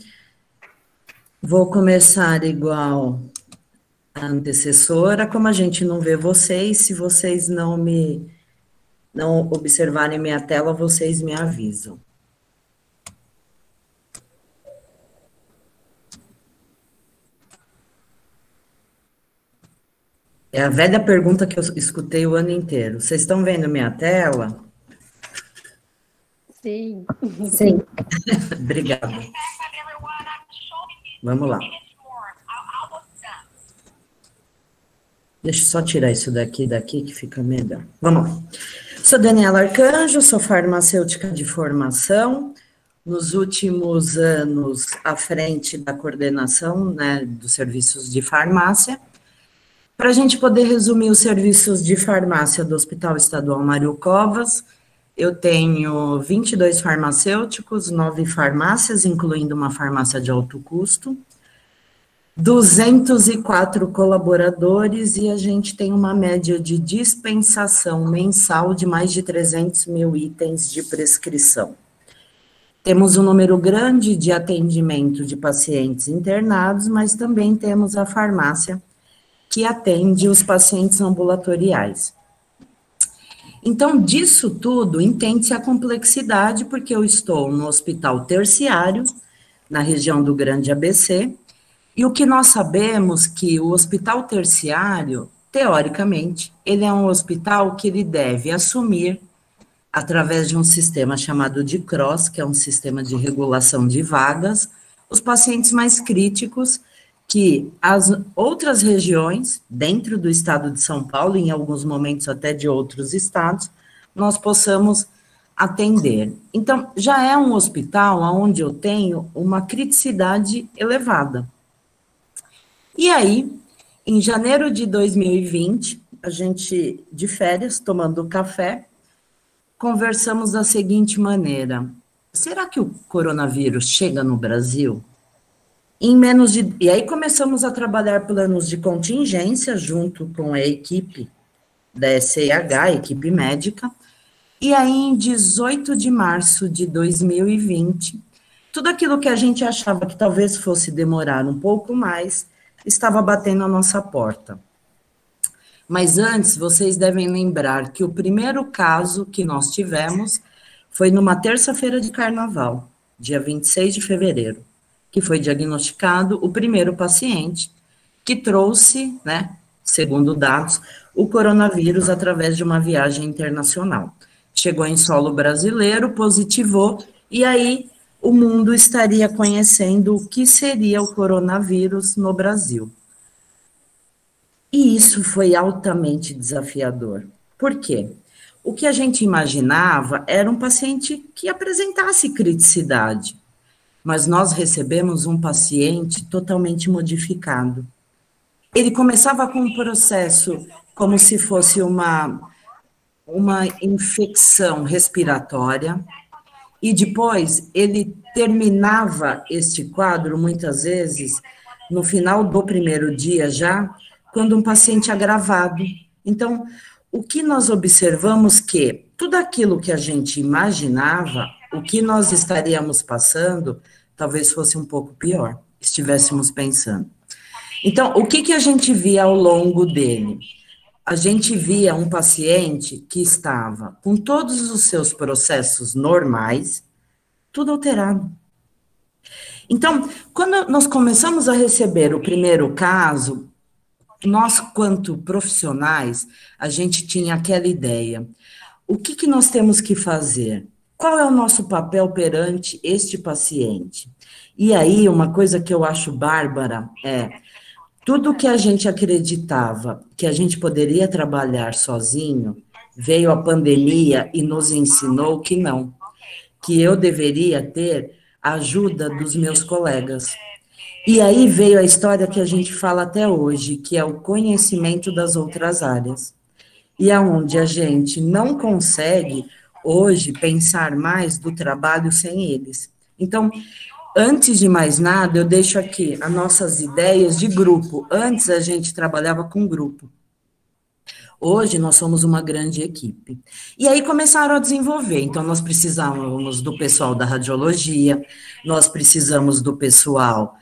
Vou começar igual a antecessora, como a gente não vê vocês, se vocês não observarem minha tela, vocês me avisam. É a velha pergunta que eu escutei o ano inteiro. Vocês estão vendo minha tela? Sim. Sim. Obrigada. Vamos lá. Deixa eu só tirar isso daqui que fica melhor. Vamos lá. Sou Daniela Arcanjo, sou farmacêutica de formação. Nos últimos anos, à frente da coordenação, né, dos serviços de farmácia. Para a gente poder resumir os serviços de farmácia do Hospital Estadual Mário Covas, eu tenho 22 farmacêuticos, 9 farmácias, incluindo uma farmácia de alto custo, 204 colaboradores e a gente tem uma média de dispensação mensal de mais de 300 mil itens de prescrição. Temos um número grande de atendimento de pacientes internados, mas também temos a farmácia que atende os pacientes ambulatoriais. Então, disso tudo, entende-se a complexidade, porque eu estou no hospital terciário, na região do Grande ABC, e o que nós sabemos que o hospital terciário, teoricamente, ele é um hospital que ele deve assumir, através de um sistema chamado de CROSS, que é um sistema de regulação de vagas, os pacientes mais críticos, que as outras regiões, dentro do estado de São Paulo, em alguns momentos até de outros estados, nós possamos atender. Então, já é um hospital onde eu tenho uma criticidade elevada. E aí, em janeiro de 2020, a gente, de férias, tomando café, conversamos da seguinte maneira: será que o coronavírus chega no Brasil? E aí começamos a trabalhar planos de contingência junto com a equipe da SEH, a equipe médica, e aí em 18 de março de 2020, tudo aquilo que a gente achava que talvez fosse demorar um pouco mais, estava batendo a nossa porta. Mas antes, vocês devem lembrar que o primeiro caso que nós tivemos foi numa terça-feira de carnaval, dia 26 de fevereiro, que foi diagnosticado o primeiro paciente que trouxe, né, segundo dados, o coronavírus através de uma viagem internacional. Chegou em solo brasileiro, positivou, e aí o mundo estaria conhecendo o que seria o coronavírus no Brasil. E isso foi altamente desafiador. Por quê? O que a gente imaginava era um paciente que apresentasse criticidade, mas nós recebemos um paciente totalmente modificado. Ele começava com um processo como se fosse uma infecção respiratória, e depois ele terminava este quadro, muitas vezes, no final do primeiro dia já, quando um paciente agravado. Então, o que nós observamos que tudo aquilo que a gente imaginava, o que nós estaríamos passando, talvez fosse um pouco pior, estivéssemos pensando. Então, o que a gente via ao longo dele? A gente via um paciente que estava com todos os seus processos normais, tudo alterado. Então, quando nós começamos a receber o primeiro caso, nós, quanto profissionais, a gente tinha aquela ideia. O que nós temos que fazer? Qual é o nosso papel perante este paciente? E aí, uma coisa que eu acho bárbara é, tudo que a gente acreditava que a gente poderia trabalhar sozinho, veio a pandemia e nos ensinou que não, que eu deveria ter a ajuda dos meus colegas. E aí veio a história que a gente fala até hoje, que é o conhecimento das outras áreas. E é onde a gente não consegue, hoje, pensar mais do trabalho sem eles. Então, Antes de mais nada, eu deixo aqui as nossas ideias de grupo. Antes a gente trabalhava com grupo. Hoje nós somos uma grande equipe. E aí começaram a desenvolver. Então nós precisávamos do pessoal da radiologia, nós precisamos do pessoal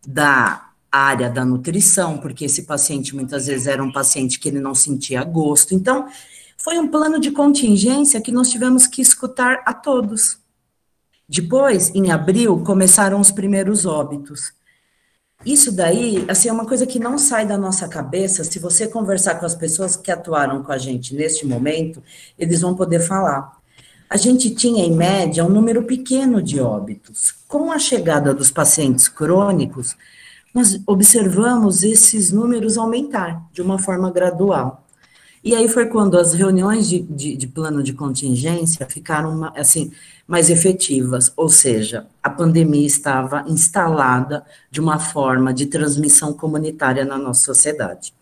da área da nutrição, porque esse paciente muitas vezes era um paciente que ele não sentia gosto. Então foi um plano de contingência que nós tivemos que escutar a todos. Depois, em abril, começaram os primeiros óbitos. Isso daí, assim, é uma coisa que não sai da nossa cabeça. Se você conversar com as pessoas que atuaram com a gente neste momento, eles vão poder falar. A gente tinha, em média, um número pequeno de óbitos. Com a chegada dos pacientes crônicos, nós observamos esses números aumentar de uma forma gradual. E aí foi quando as reuniões de plano de contingência ficaram, assim, mais efetivas, ou seja, a pandemia estava instalada de uma forma de transmissão comunitária na nossa sociedade.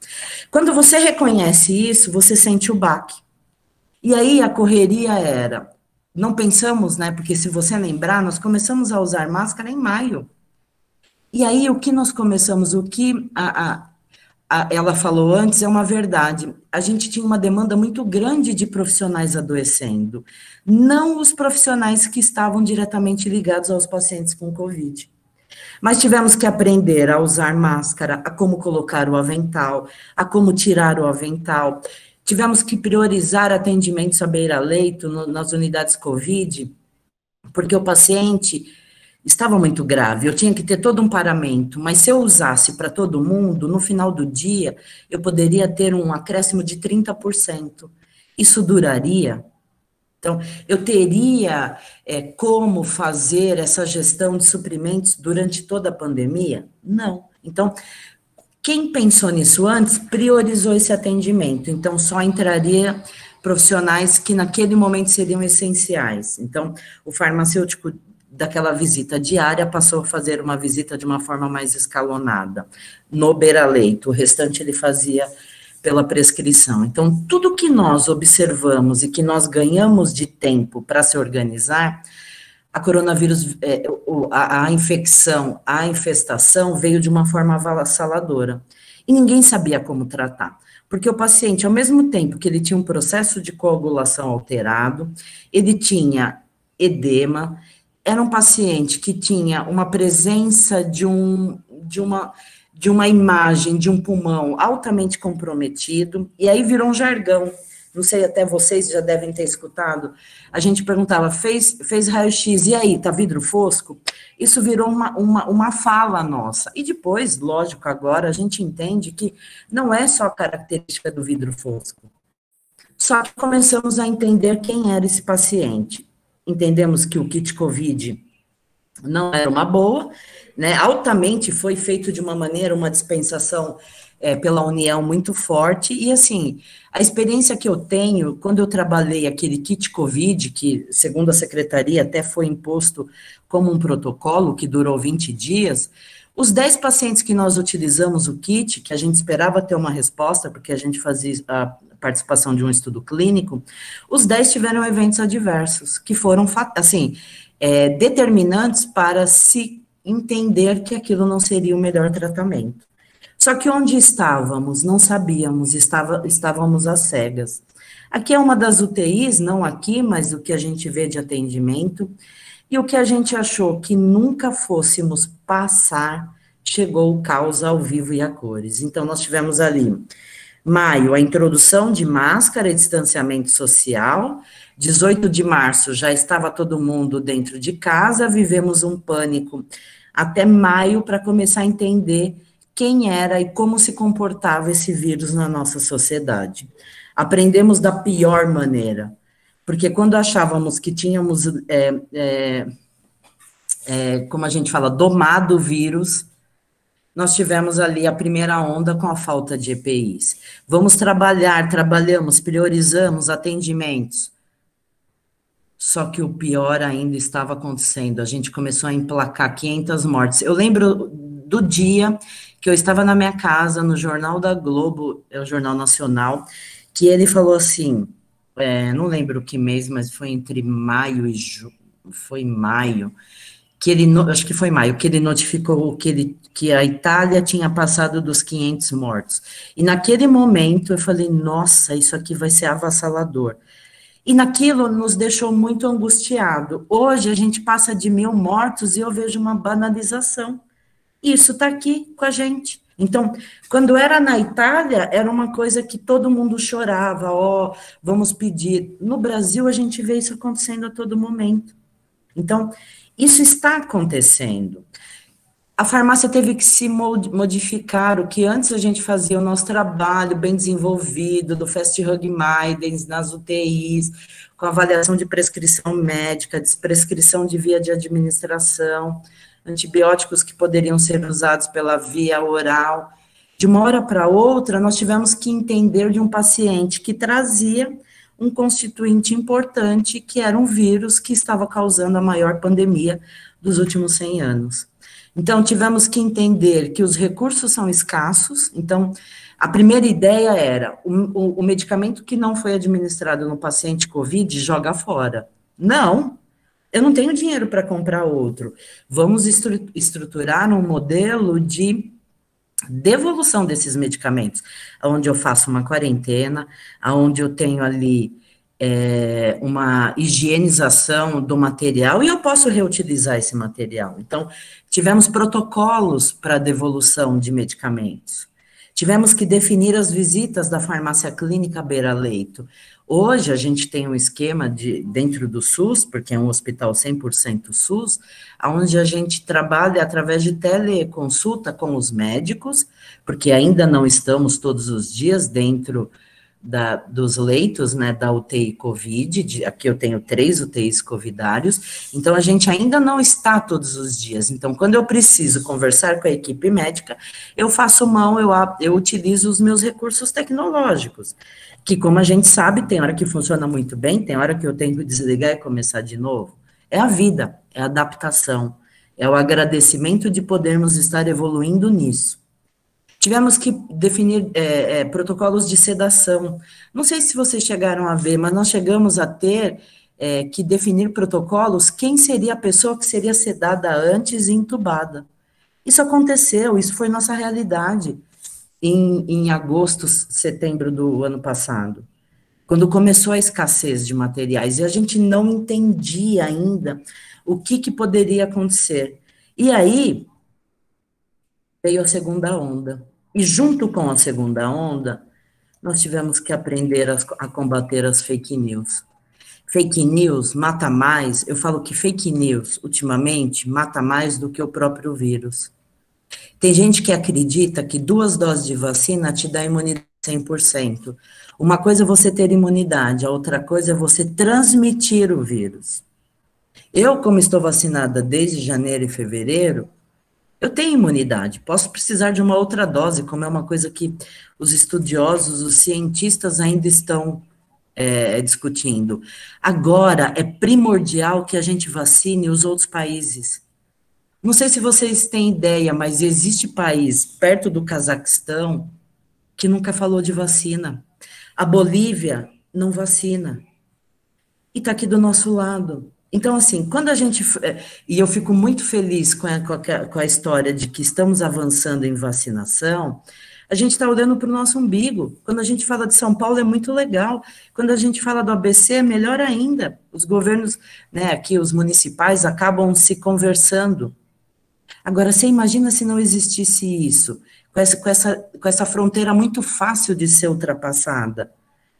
Quando você reconhece isso, você sente o baque. E aí a correria era, não pensamos, né, porque se você lembrar, nós começamos a usar máscara em maio. E aí o que nós começamos, o que ela falou antes, é uma verdade. A gente tinha uma demanda muito grande de profissionais adoecendo, não os profissionais que estavam diretamente ligados aos pacientes com Covid. Mas tivemos que aprender a usar máscara, a como colocar o avental, a como tirar o avental. Tivemos que priorizar atendimentos à beira-leito nas unidades Covid, porque o paciente estava muito grave, eu tinha que ter todo um paramento, mas se eu usasse para todo mundo, no final do dia, eu poderia ter um acréscimo de 30%. Isso duraria? Então, eu teria como fazer essa gestão de suprimentos durante toda a pandemia? Não. Então, quem pensou nisso antes, priorizou esse atendimento. Então, só entraria profissionais que naquele momento seriam essenciais. Então, o farmacêutico daquela visita diária, passou a fazer uma visita de uma forma mais escalonada, no beira-leito, o restante ele fazia pela prescrição. Então, tudo que nós observamos e que nós ganhamos de tempo para se organizar, a coronavírus, a infecção, a infestação veio de uma forma avassaladora, e ninguém sabia como tratar, porque o paciente, ao mesmo tempo que ele tinha um processo de coagulação alterado, ele tinha edema, era um paciente que tinha uma presença de uma imagem de um pulmão altamente comprometido, e aí virou um jargão, não sei, até vocês já devem ter escutado, a gente perguntava, fez raio-x, e aí, tá vidro fosco? Isso virou uma fala nossa, e depois, lógico, agora a gente entende que não é só característica do vidro fosco, só que começamos a entender quem era esse paciente. Entendemos que o kit COVID não era uma boa, né, altamente foi feito de uma maneira, uma dispensação pela União muito forte, e assim, a experiência que eu tenho, quando eu trabalhei aquele kit COVID, que segundo a secretaria até foi imposto como um protocolo, que durou 20 dias, os 10 pacientes que nós utilizamos o kit, que a gente esperava ter uma resposta, porque a gente fazia a participação de um estudo clínico, os 10 tiveram eventos adversos, que foram, assim, determinantes para se entender que aquilo não seria o melhor tratamento. Só que onde estávamos? Não sabíamos, estávamos às cegas. Aqui é uma das UTIs, não aqui, mas o que a gente vê de atendimento, e o que a gente achou que nunca fôssemos passar, chegou o caos ao vivo e a cores. Então, nós tivemos ali maio, a introdução de máscara e distanciamento social. 18 de março, já estava todo mundo dentro de casa, vivemos um pânico até maio para começar a entender quem era e como se comportava esse vírus na nossa sociedade. Aprendemos da pior maneira, porque quando achávamos que tínhamos, como a gente fala, domado o vírus, nós tivemos ali a primeira onda com a falta de EPIs. Vamos trabalhamos, priorizamos atendimentos. Só que o pior ainda estava acontecendo. A gente começou a emplacar 500 mortes. Eu lembro do dia que eu estava na minha casa, no Jornal da Globo, é o Jornal Nacional, que ele falou assim, não lembro que mês, mas foi entre maio e foi maio, que ele, acho que foi maio, que ele notificou que a Itália tinha passado dos 500 mortos. E naquele momento eu falei, nossa, isso aqui vai ser avassalador. E naquilo nos deixou muito angustiado. Hoje a gente passa de 1.000 mortos e eu vejo uma banalização. Isso está aqui com a gente. Então, quando era na Itália, era uma coisa que todo mundo chorava, ó, vamos pedir. No Brasil, a gente vê isso acontecendo a todo momento. Então, isso está acontecendo. A farmácia teve que se modificar, o que antes a gente fazia o nosso trabalho bem desenvolvido, do Fast Hug Maidens, nas UTIs, com avaliação de prescrição médica, desprescrição de via de administração, antibióticos que poderiam ser usados pela via oral. De uma hora para outra, nós tivemos que entender de um paciente que trazia um constituinte importante, que era um vírus que estava causando a maior pandemia dos últimos 100 anos. Então, tivemos que entender que os recursos são escassos. Então, a primeira ideia era, o medicamento que não foi administrado no paciente COVID, joga fora. Não, eu não tenho dinheiro para comprar outro. Vamos estruturar um modelo de devolução desses medicamentos, onde eu faço uma quarentena, onde eu tenho ali uma higienização do material, e eu posso reutilizar esse material. Então, tivemos protocolos para devolução de medicamentos. Tivemos que definir as visitas da farmácia clínica beira-leito. Hoje, a gente tem um esquema dentro do SUS, porque é um hospital 100% SUS, onde a gente trabalha através de teleconsulta com os médicos, porque ainda não estamos todos os dias dentro dos leitos, né, da UTI COVID, aqui eu tenho 3 UTIs covidários, então a gente ainda não está todos os dias. Então, quando eu preciso conversar com a equipe médica, eu faço mão, eu utilizo os meus recursos tecnológicos, que, como a gente sabe, tem hora que funciona muito bem, tem hora que eu tenho que desligar e começar de novo. É a vida, é a adaptação, é o agradecimento de podermos estar evoluindo nisso. Tivemos que definir protocolos de sedação. Não sei se vocês chegaram a ver, mas nós chegamos a ter que definir protocolos, quem seria a pessoa que seria sedada antes e entubada. Isso aconteceu, isso foi nossa realidade em agosto, setembro do ano passado, quando começou a escassez de materiais, e a gente não entendia ainda o que poderia acontecer. E aí, veio a segunda onda. E junto com a segunda onda, nós tivemos que aprender a combater as fake news. Fake news mata mais, eu falo que fake news, ultimamente, mata mais do que o próprio vírus. Tem gente que acredita que 2 doses de vacina te dá imunidade 100%. Uma coisa é você ter imunidade, a outra coisa é você transmitir o vírus. Eu, como estou vacinada desde janeiro e fevereiro, eu tenho imunidade, posso precisar de uma outra dose, como é uma coisa que os estudiosos, os cientistas ainda estão discutindo. Agora, é primordial que a gente vacine os outros países. Não sei se vocês têm ideia, mas existe país perto do Cazaquistão que nunca falou de vacina. A Bolívia não vacina. E está aqui do nosso lado. Então, assim, quando a gente... E eu fico muito feliz com a história de que estamos avançando em vacinação, a gente está olhando para o nosso umbigo. Quando a gente fala de São Paulo, é muito legal. Quando a gente fala do ABC, é melhor ainda. Os governos, né, aqui, os municipais, acabam se conversando. Agora, você imagina se não existisse isso, com essa fronteira muito fácil de ser ultrapassada.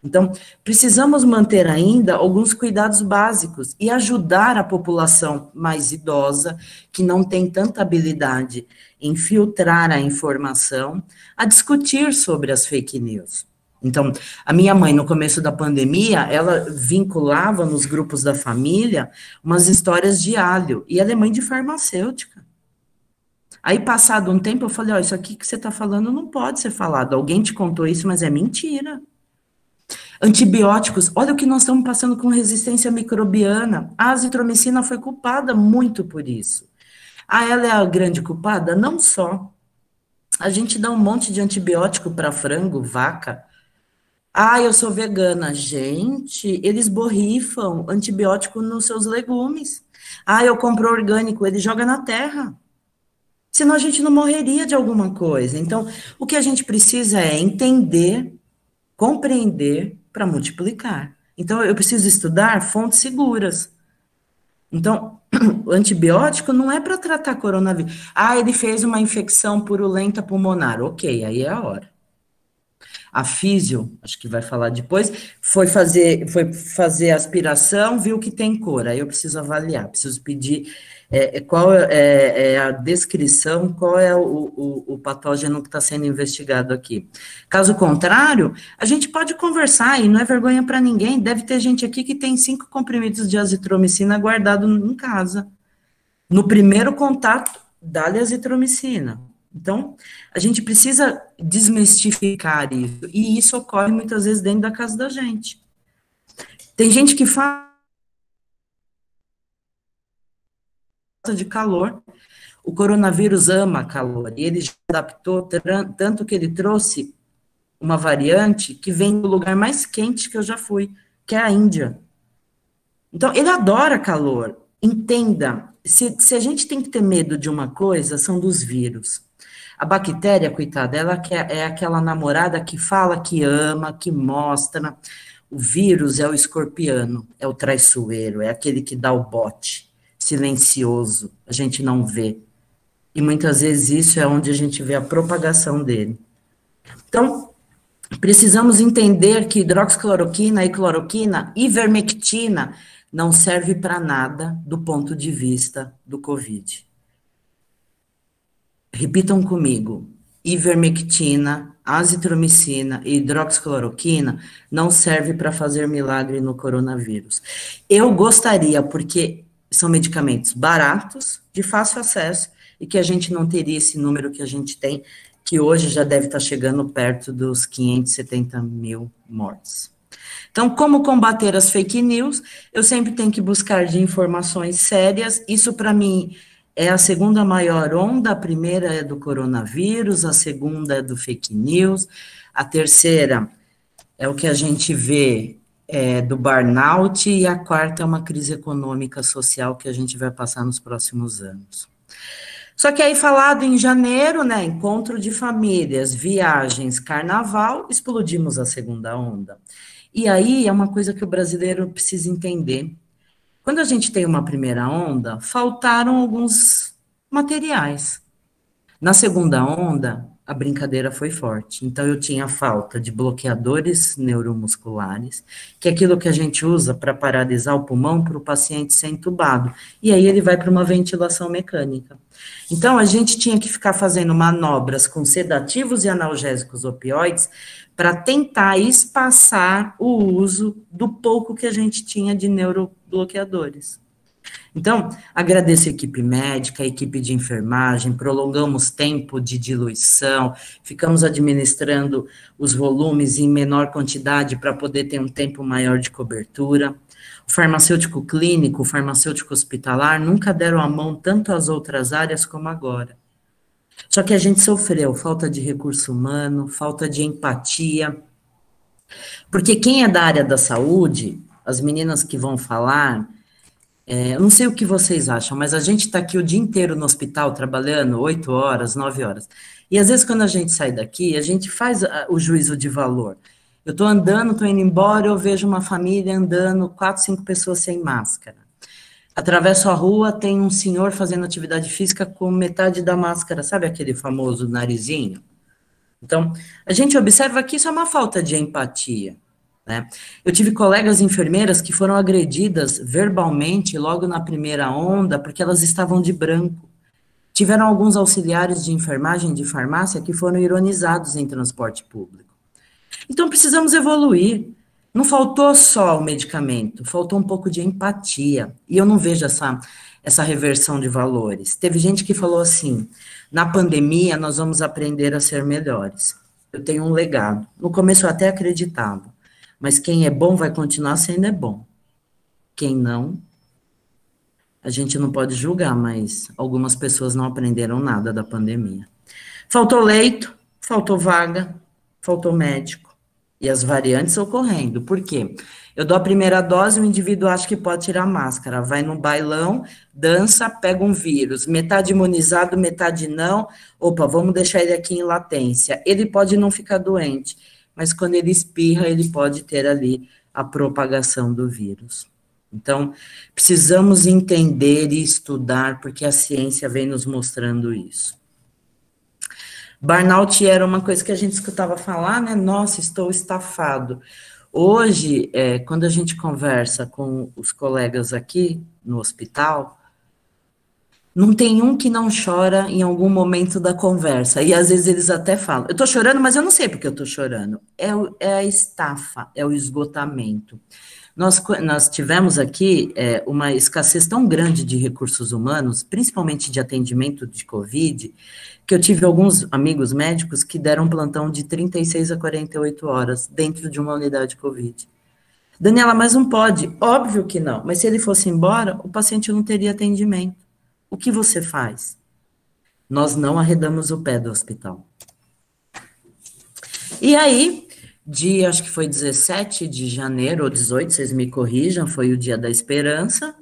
Então, precisamos manter ainda alguns cuidados básicos e ajudar a população mais idosa, que não tem tanta habilidade em filtrar a informação, a discutir sobre as fake news. Então, a minha mãe, no começo da pandemia, ela vinculava nos grupos da família umas histórias de alho, e ela é mãe de farmacêutica. Aí, passado um tempo, eu falei, ó, isso aqui que você está falando não pode ser falado, alguém te contou isso, mas é mentira. Antibióticos, olha o que nós estamos passando com resistência microbiana. A azitromicina foi culpada muito por isso. Ela é a grande culpada? Não só. A gente dá um monte de antibiótico para frango, vaca, Ah, eu sou vegana. Gente, eles borrifam antibiótico nos seus legumes. Ah, eu compro orgânico, ele joga na terra. Senão a gente não morreria de alguma coisa. Então, o que a gente precisa é entender, compreender para multiplicar. Então, eu preciso estudar fontes seguras. Então, o antibiótico não é para tratar coronavírus. Ah, ele fez uma infecção purulenta pulmonar. Ok, aí é a hora. A físio, acho que vai falar depois, foi fazer aspiração, viu que tem cor. Aí eu preciso avaliar, preciso pedir qual é a descrição, qual é o patógeno que está sendo investigado aqui. Caso contrário, a gente pode conversar, e não é vergonha para ninguém, deve ter gente aqui que tem 5 comprimidos de azitromicina guardado em casa. No primeiro contato, dá-lhe azitromicina. Então, a gente precisa desmistificar isso, e isso ocorre muitas vezes dentro da casa da gente. Tem gente que fala de calor, o coronavírus ama calor, e ele já adaptou tanto que ele trouxe uma variante que vem do lugar mais quente que eu já fui, que é a Índia. Então, ele adora calor. Entenda, se a gente tem que ter medo de uma coisa, são dos vírus. A bactéria, coitada, ela é aquela namorada que fala que ama, que mostra. O vírus é o escorpiano, é o traiçoeiro, é aquele que dá o bote, silencioso, a gente não vê. E muitas vezes isso é onde a gente vê a propagação dele. Então, precisamos entender que hidroxicloroquina e cloroquina, ivermectina, não serve para nada do ponto de vista do Covid. Repitam comigo, ivermectina, azitromicina e hidroxicloroquina não serve para fazer milagre no coronavírus. Eu gostaria, porque são medicamentos baratos, de fácil acesso, e que a gente não teria esse número que a gente tem, que hoje já deve estar chegando perto dos 570 mil mortes. Então, como combater as fake news? Eu sempre tenho que buscar de informações sérias, isso para mim é a segunda maior onda, a primeira é do coronavírus, a segunda é do fake news, a terceira é o que a gente vê do burnout, e a quarta é uma crise econômica social que a gente vai passar nos próximos anos. Só que aí, falado em janeiro, né, encontro de famílias, viagens, carnaval, explodimos a segunda onda. E aí é uma coisa que o brasileiro precisa entender. Quando a gente tem uma primeira onda, faltaram alguns materiais. Na segunda onda, a brincadeira foi forte. Então, eu tinha falta de bloqueadores neuromusculares, que é aquilo que a gente usa para paralisar o pulmão para o paciente ser entubado. E aí ele vai para uma ventilação mecânica. Então, a gente tinha que ficar fazendo manobras com sedativos e analgésicos opioides para tentar espaçar o uso do pouco que a gente tinha de neurobloqueadores. Então, agradeço a equipe médica, a equipe de enfermagem, prolongamos tempo de diluição, ficamos administrando os volumes em menor quantidade para poder ter um tempo maior de cobertura. O farmacêutico clínico, o farmacêutico hospitalar nunca deram a mão tanto às outras áreas como agora. Só que a gente sofreu falta de recurso humano, falta de empatia, porque quem é da área da saúde, as meninas que vão falar, eu não sei o que vocês acham, mas a gente está aqui o dia inteiro no hospital trabalhando, 8 horas, 9 horas. E às vezes quando a gente sai daqui, a gente faz o juízo de valor. Eu estou andando, estou indo embora, eu vejo uma família andando, 4, 5 pessoas sem máscara. Atravesso a rua, tem um senhor fazendo atividade física com metade da máscara, sabe aquele famoso narizinho? Então, a gente observa que isso é uma falta de empatia. Né? Eu tive colegas enfermeiras que foram agredidas verbalmente logo na primeira onda, porque elas estavam de branco. Tiveram alguns auxiliares de enfermagem de farmácia que foram ironizados em transporte público. Então, precisamos evoluir. Não faltou só o medicamento, faltou um pouco de empatia. E eu não vejo essa reversão de valores. Teve gente que falou assim, na pandemia nós vamos aprender a ser melhores. Eu tenho um legado. No começo eu até acreditava. Mas quem é bom vai continuar sendo bom. Quem não, a gente não pode julgar, mas algumas pessoas não aprenderam nada da pandemia. Faltou leito, faltou vaga, faltou médico. E as variantes ocorrendo. Por quê? Eu dou a primeira dose, o indivíduo acha que pode tirar a máscara, vai num bailão, dança, pega um vírus, metade imunizado, metade não. Opa, vamos deixar ele aqui em latência. Ele pode não ficar doente, mas quando ele espirra, ele pode ter ali a propagação do vírus. Então, precisamos entender e estudar, porque a ciência vem nos mostrando isso. Burnout era uma coisa que a gente escutava falar, né? Nossa, estou estafado. Hoje, quando a gente conversa com os colegas aqui no hospital, não tem um que não chora em algum momento da conversa. E às vezes eles até falam, eu estou chorando, mas eu não sei porque eu estou chorando. É a estafa, é o esgotamento. Nós tivemos aqui uma escassez tão grande de recursos humanos, principalmente de atendimento de Covid, que eu tive alguns amigos médicos que deram plantão de 36 a 48 horas dentro de uma unidade Covid. Daniela, mas não pode? Óbvio que não, mas se ele fosse embora, o paciente não teria atendimento. O que você faz? Nós não arredamos o pé do hospital. E aí, acho que foi 17 de janeiro ou 18, vocês me corrijam, foi o Dia da Esperança.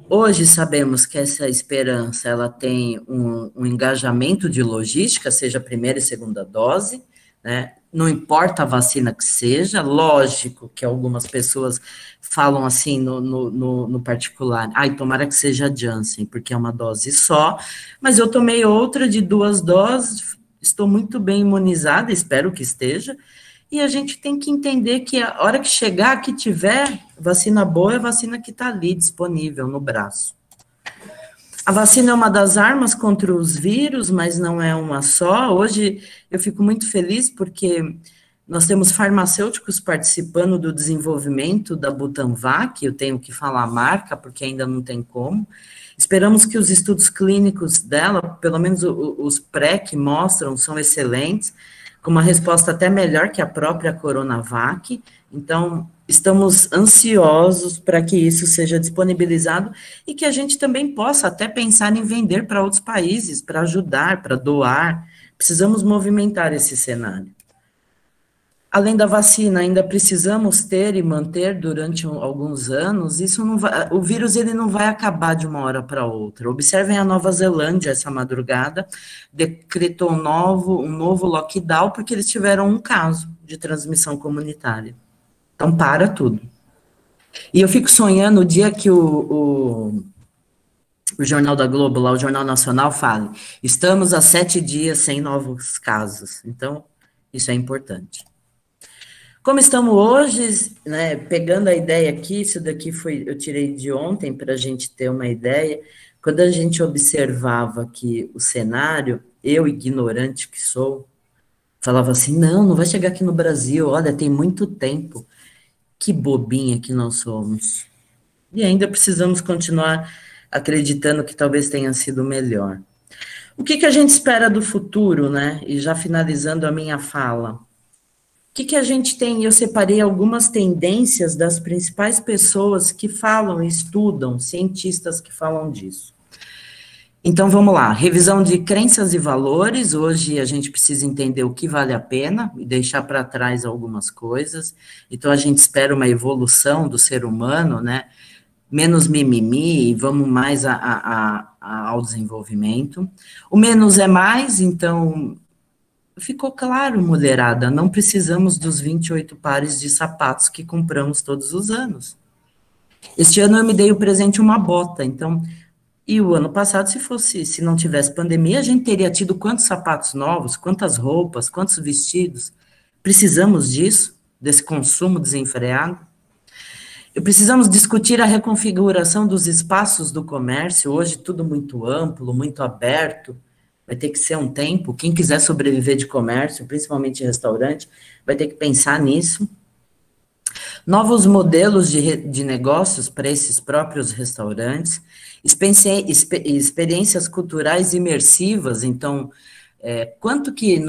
Hoje sabemos que essa esperança, ela tem um engajamento de logística, seja a primeira e segunda dose, né? Não importa a vacina que seja, lógico que algumas pessoas falam assim no particular, tomara que seja a Janssen, porque é uma dose só, mas eu tomei outra de 2 doses, estou muito bem imunizada, espero que esteja, e a gente tem que entender que a hora que chegar, que tiver vacina boa, é a vacina que está ali, disponível no braço. A vacina é uma das armas contra os vírus, mas não é uma só. Hoje eu fico muito feliz porque nós temos farmacêuticos participando do desenvolvimento da Butanvac, eu tenho que falar a marca, porque ainda não tem como. Esperamos que os estudos clínicos dela, pelo menos os pré que mostram, são excelentes, com uma resposta até melhor que a própria Coronavac. Então, estamos ansiosos para que isso seja disponibilizado e que a gente também possa até pensar em vender para outros países, para ajudar, para doar. Precisamos movimentar esse cenário. Além da vacina, ainda precisamos ter e manter durante alguns anos, o vírus ele não vai acabar de uma hora para outra. Observem a Nova Zelândia essa madrugada, decretou um novo lockdown, porque eles tiveram um caso de transmissão comunitária. Então, para tudo. E eu fico sonhando o dia que o Jornal da Globo, lá, o Jornal Nacional, fale, estamos há 7 dias sem novos casos. Então, isso é importante. Como estamos hoje, né, pegando a ideia aqui, isso daqui eu tirei de ontem para a gente ter uma ideia, quando a gente observava aqui o cenário, eu, ignorante que sou, falava assim, não vai chegar aqui no Brasil, olha, tem muito tempo. Que bobinha que nós somos. E ainda precisamos continuar acreditando que talvez tenha sido melhor. O que a gente espera do futuro, né? E já finalizando a minha fala. O que a gente tem? Eu separei algumas tendências das principais pessoas que falam, estudam, cientistas que falam disso. Então, vamos lá. Revisão de crenças e valores. Hoje a gente precisa entender o que vale a pena e deixar para trás algumas coisas. Então, a gente espera uma evolução do ser humano, né? Menos mimimi e vamos mais ao desenvolvimento. O menos é mais, então... Ficou claro, mulherada, não precisamos dos 28 pares de sapatos que compramos todos os anos. Este ano eu me dei o presente uma bota, então, e o ano passado, se não tivesse pandemia, a gente teria tido quantos sapatos novos, quantas roupas, quantos vestidos? Precisamos disso, desse consumo desenfreado? Precisamos discutir a reconfiguração dos espaços do comércio, hoje tudo muito amplo, muito aberto, vai ter que ser um tempo, quem quiser sobreviver de comércio, principalmente restaurante, vai ter que pensar nisso. Novos modelos de negócios para esses próprios restaurantes, experiências culturais imersivas, então, quanto que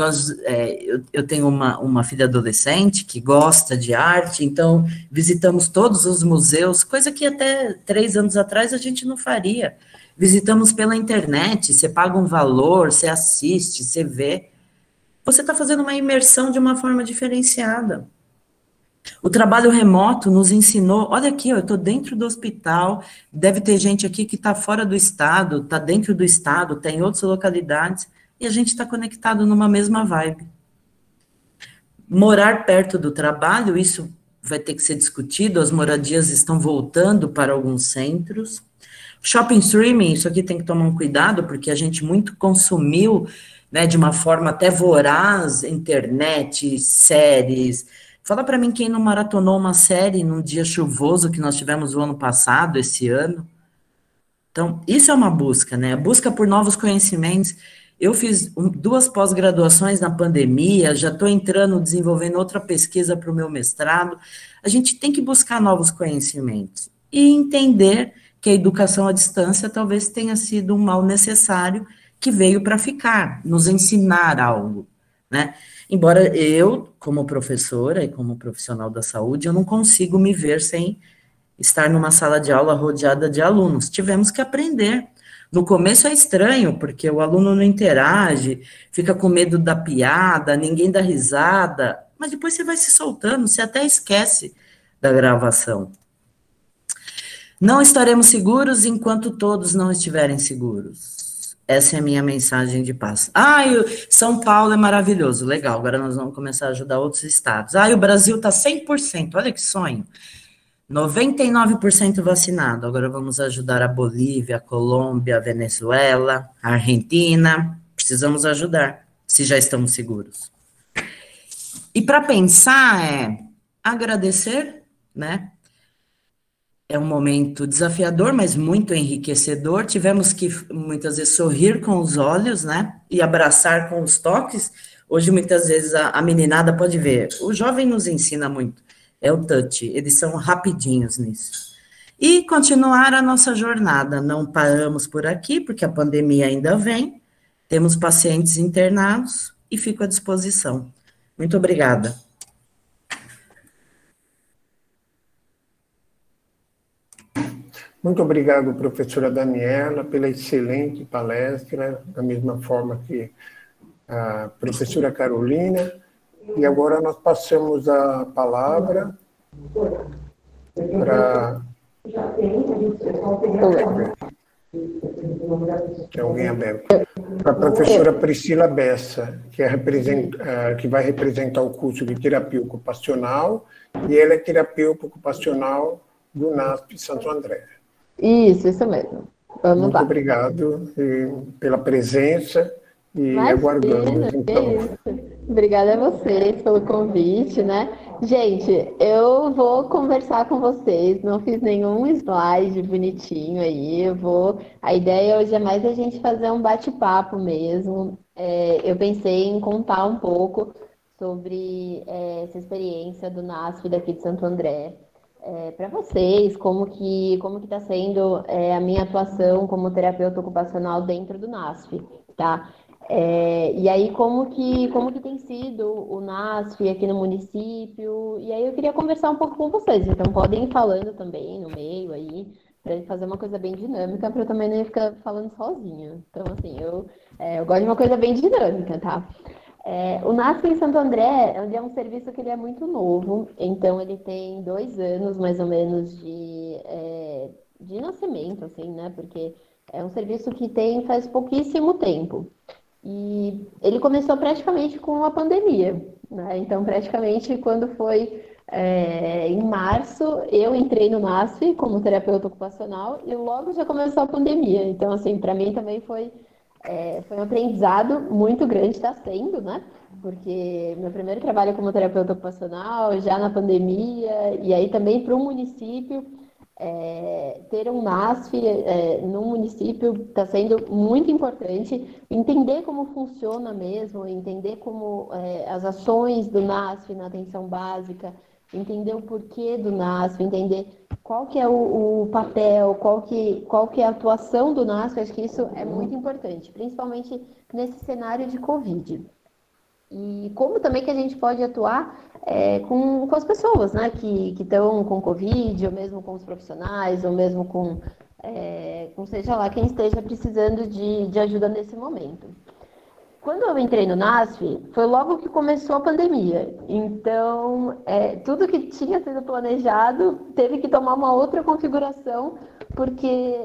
eu tenho uma filha adolescente que gosta de arte, então visitamos todos os museus, coisa que até 3 anos atrás a gente não faria. Visitamos pela internet, você paga um valor, você assiste, você vê. você está fazendo uma imersão de uma forma diferenciada. O trabalho remoto nos ensinou, olha aqui, eu estou dentro do hospital, deve ter gente aqui que está fora do estado, está dentro do estado, está em outras localidades, e a gente está conectado numa mesma vibe. Morar perto do trabalho, isso vai ter que ser discutido, as moradias estão voltando para alguns centros. Shopping streaming, isso aqui tem que tomar um cuidado, porque a gente muito consumiu, né, de uma forma até voraz, internet, séries. Fala para mim quem não maratonou uma série num dia chuvoso que nós tivemos o ano passado, esse ano. Então, isso é uma busca, né? A busca por novos conhecimentos. Eu fiz 2 pós-graduações na pandemia, já estou entrando, desenvolvendo outra pesquisa para o meu mestrado. A gente tem que buscar novos conhecimentos e entender que a educação à distância talvez tenha sido um mal necessário que veio para ficar, nos ensinar algo, né? Embora eu, como professora e como profissional da saúde, eu não consigo me ver sem estar numa sala de aula rodeada de alunos. Tivemos que aprender. No começo é estranho, porque o aluno não interage, fica com medo da piada, ninguém dá risada, mas depois você vai se soltando, você até esquece da gravação. Não estaremos seguros enquanto todos não estiverem seguros. Essa é a minha mensagem de paz. São Paulo é maravilhoso, legal, agora nós vamos começar a ajudar outros estados. O Brasil está 100%, olha que sonho. 99% vacinado, agora vamos ajudar a Bolívia, a Colômbia, a Venezuela, a Argentina, precisamos ajudar, se já estamos seguros. E para pensar é agradecer, né? É um momento desafiador, mas muito enriquecedor. Tivemos que, muitas vezes, sorrir com os olhos, né? E abraçar com os toques. Hoje, muitas vezes, a meninada pode ver. O jovem nos ensina muito. É o touch. Eles são rapidinhos nisso. E continuar a nossa jornada. Não paramos por aqui, porque a pandemia ainda vem. Temos pacientes internados e fico à disposição. Muito obrigada. Muito obrigado, professora Daniela, pela excelente palestra, da mesma forma que a professora Carolina. E agora nós passamos a palavra para... Tem alguém aberto. Para a professora Priscila Bessa, que vai representar o curso de terapia ocupacional, e ela é terapeuta ocupacional do NASP Santo André. Isso mesmo. Vamos Muito lá. obrigado pela presença e aguardamos, então. Obrigada a vocês pelo convite, né? Gente, eu vou conversar com vocês, não fiz nenhum slide bonitinho aí, a ideia hoje é mais a gente fazer um bate-papo mesmo. Eu pensei em contar um pouco sobre essa experiência do NASF daqui de Santo André, para vocês, como que está sendo a minha atuação como terapeuta ocupacional dentro do NASF, tá? E aí, como que tem sido o NASF aqui no município? E aí eu queria conversar um pouco com vocês, então podem ir falando também no meio aí, para fazer uma coisa bem dinâmica, para eu também não ficar falando sozinha. Então, assim, eu gosto de uma coisa bem dinâmica, tá? O NASF em Santo André é um serviço que ele é muito novo, então ele tem 2 anos, mais ou menos, de nascimento, assim, né? Porque é um serviço que tem faz pouquíssimo tempo. E ele começou praticamente com a pandemia, né? Então, praticamente, quando foi em março, eu entrei no NASF como terapeuta ocupacional e logo já começou a pandemia. Então, assim, para mim também foi um aprendizado muito grande, está sendo, né? Porque meu primeiro trabalho como terapeuta ocupacional, já na pandemia, e aí também para o município, ter um NASF no município está sendo muito importante. Entender como funciona mesmo, entender como as ações do NASF na atenção básica, entender o porquê do NASF, entender qual que é o papel, qual que é a atuação do NASF. Acho que isso é muito importante, principalmente nesse cenário de Covid. E como também que a gente pode atuar com as pessoas, né, que estão com Covid, ou mesmo com os profissionais, ou mesmo com seja lá quem esteja precisando de ajuda nesse momento. Quando eu entrei no NASF, foi logo que começou a pandemia. Então, tudo que tinha sido planejado teve que tomar uma outra configuração, porque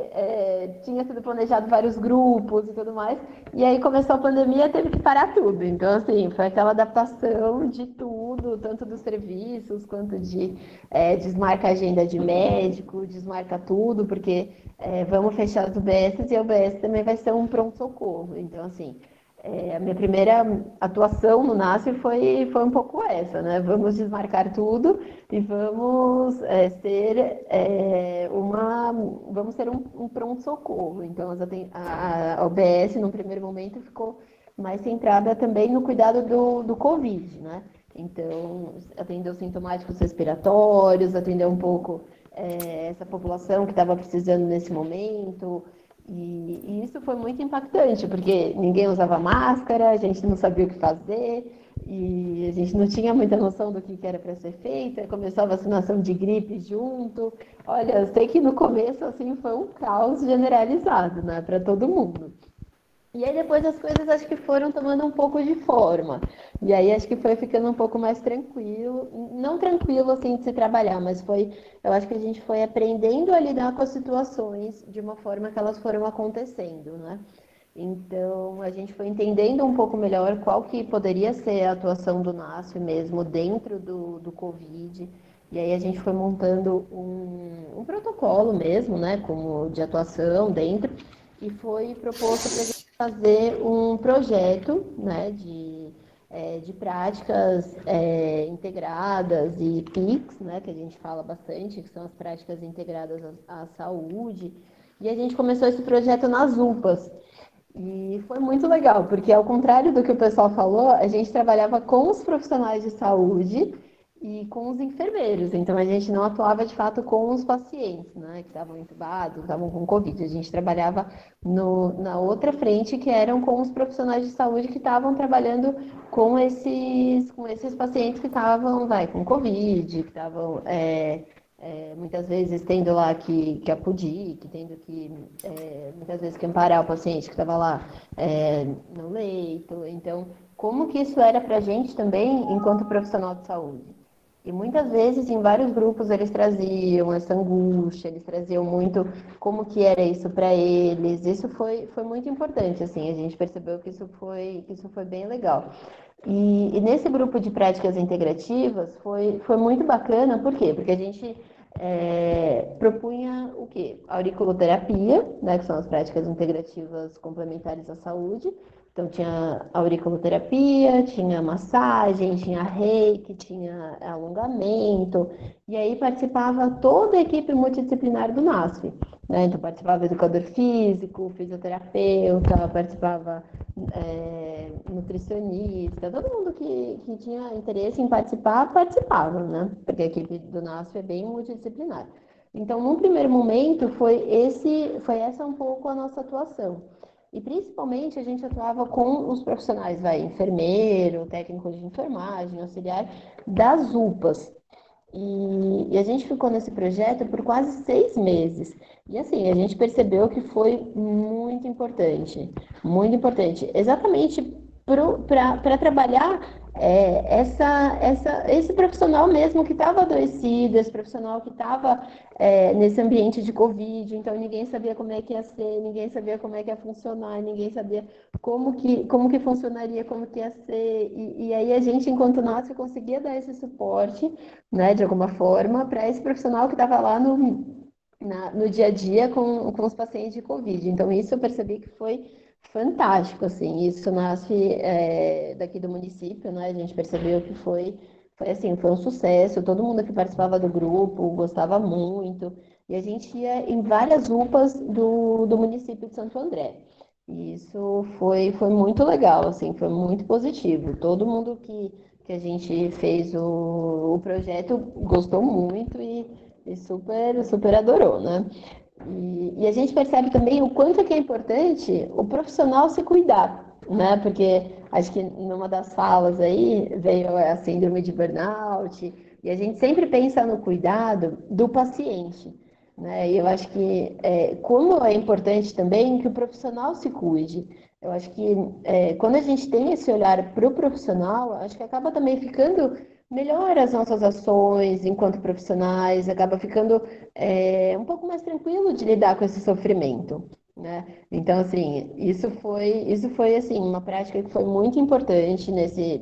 tinha sido planejado vários grupos e tudo mais. E aí começou a pandemia, teve que parar tudo. Então, assim, foi aquela adaptação de tudo, tanto dos serviços, quanto de desmarca a agenda de médico, desmarca tudo, porque vamos fechar as UBSs e a UBS também vai ser um pronto-socorro. Então, assim... a minha primeira atuação no NASF foi um pouco essa, né? Vamos desmarcar tudo e vamos ser um pronto-socorro. Então, a OBS, no primeiro momento, ficou mais centrada também no cuidado do Covid, né? Então, atendeu sintomáticos respiratórios, atendeu um pouco essa população que estava precisando nesse momento. E isso foi muito impactante, porque ninguém usava máscara, a gente não sabia o que fazer, e a gente não tinha muita noção do que era para ser feito. Começou a vacinação de gripe junto. Olha, eu sei que no começo assim foi um caos generalizado, né, para todo mundo. E aí depois as coisas acho que foram tomando um pouco de forma. E aí acho que foi ficando um pouco mais tranquilo, não tranquilo assim de se trabalhar, mas eu acho que a gente foi aprendendo a lidar com as situações de uma forma que elas foram acontecendo, né? Então a gente foi entendendo um pouco melhor qual que poderia ser a atuação do NASF mesmo dentro do Covid. E aí a gente foi montando um protocolo mesmo, né, como de atuação dentro, e foi proposto para a gente fazer um projeto, né, de práticas integradas e PICs, né, que a gente fala bastante, que são as práticas integradas à saúde. E a gente começou esse projeto nas UPAs. E foi muito legal, porque ao contrário do que o pessoal falou, a gente trabalhava com os profissionais de saúde e com os enfermeiros. Então, a gente não atuava, de fato, com os pacientes, né, que estavam entubados, estavam com Covid. A gente trabalhava na outra frente, que eram com os profissionais de saúde que estavam trabalhando com esses pacientes que estavam, com Covid, que estavam... muitas vezes tendo lá que acudir, que tendo que, muitas vezes, que amparar o paciente que estava lá no leito. Então, como que isso era para a gente também, enquanto profissional de saúde? E muitas vezes, em vários grupos, eles traziam essa angústia, eles traziam muito como que era isso para eles. Isso foi muito importante, assim, a gente percebeu que isso foi bem legal. E nesse grupo de práticas integrativas foi muito bacana, por quê? Porque a gente propunha o quê? Auriculoterapia, né, que são as práticas integrativas complementares à saúde. Então, tinha auriculoterapia, tinha massagem, tinha reiki, tinha alongamento. E aí participava toda a equipe multidisciplinar do NASF, né? Então, participava educador físico, fisioterapeuta, participava nutricionista, todo mundo que tinha interesse em participar, participava, né? Porque a equipe do NASF é bem multidisciplinar. Então, num primeiro momento, foi essa um pouco a nossa atuação. E principalmente a gente atuava com os profissionais, enfermeiro, técnico de enfermagem, auxiliar, das UPAs. E a gente ficou nesse projeto por quase 6 meses. E assim, a gente percebeu que foi muito importante, exatamente para trabalhar esse profissional mesmo que estava adoecido, esse profissional que estava nesse ambiente de Covid, então ninguém sabia como é que ia ser, ninguém sabia como é que ia funcionar, ninguém sabia como que funcionaria, como que ia ser, e aí a gente, enquanto nós, conseguia dar esse suporte, né, de alguma forma, para esse profissional que estava lá no dia a dia com os pacientes de Covid. Então, isso eu percebi que foi fantástico, assim, isso nasce daqui do município, né, a gente percebeu que foi um sucesso, todo mundo que participava do grupo gostava muito, e a gente ia em várias UPAs do município de Santo André. E isso foi muito legal, assim, foi muito positivo. Todo mundo que a gente fez o projeto gostou muito e super adorou, né? E a gente percebe também o quanto que é importante o profissional se cuidar, né? Porque acho que numa das falas aí veio a síndrome de burnout, e a gente sempre pensa no cuidado do paciente, né? E eu acho que como é importante também que o profissional se cuide, Eu acho que quando a gente tem esse olhar para o profissional, acho que acaba também ficando melhor as nossas ações enquanto profissionais, acaba ficando um pouco mais tranquilo de lidar com esse sofrimento, né? Então, assim, isso foi assim, uma prática que foi muito importante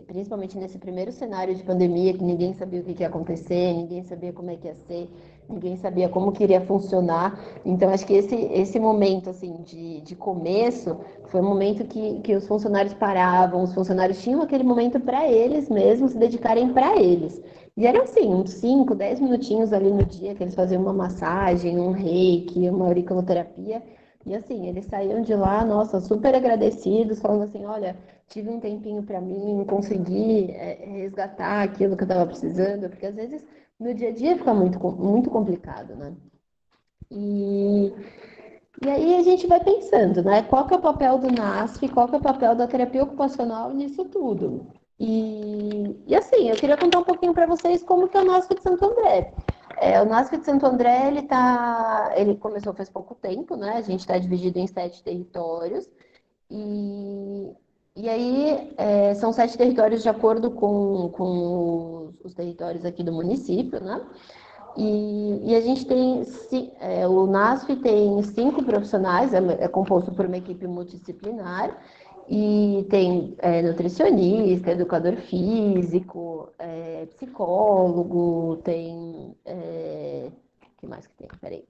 principalmente nesse primeiro cenário de pandemia, que ninguém sabia o que ia acontecer, ninguém sabia como é que ia ser, ninguém sabia como que iria funcionar. Então, acho que esse momento, assim, de começo foi um momento que os funcionários paravam, os funcionários tinham aquele momento para eles mesmos, se dedicarem para eles. E eram, assim, uns 5, 10 minutinhos ali no dia que eles faziam uma massagem, um reiki, uma auriculoterapia. E, assim, eles saíam de lá, nossa, super agradecidos, falando assim, olha, tive um tempinho para mim, consegui resgatar aquilo que eu estava precisando, porque às vezes no dia a dia fica muito complicado, né? E, e aí a gente vai pensando, né? Qual que é o papel do NASF, qual que é o papel da terapia ocupacional nisso tudo? E assim, eu queria contar um pouquinho para vocês como que é o NASF de Santo André. O NASF de Santo André, ele começou faz pouco tempo, né? A gente está dividido em 7 territórios. E, e aí, são 7 territórios de acordo com os territórios aqui do município, né? E a gente tem, o NASF tem 5 profissionais, é composto por uma equipe multidisciplinar, e tem nutricionista, educador físico, psicólogo, tem. O que mais que tem? Peraí.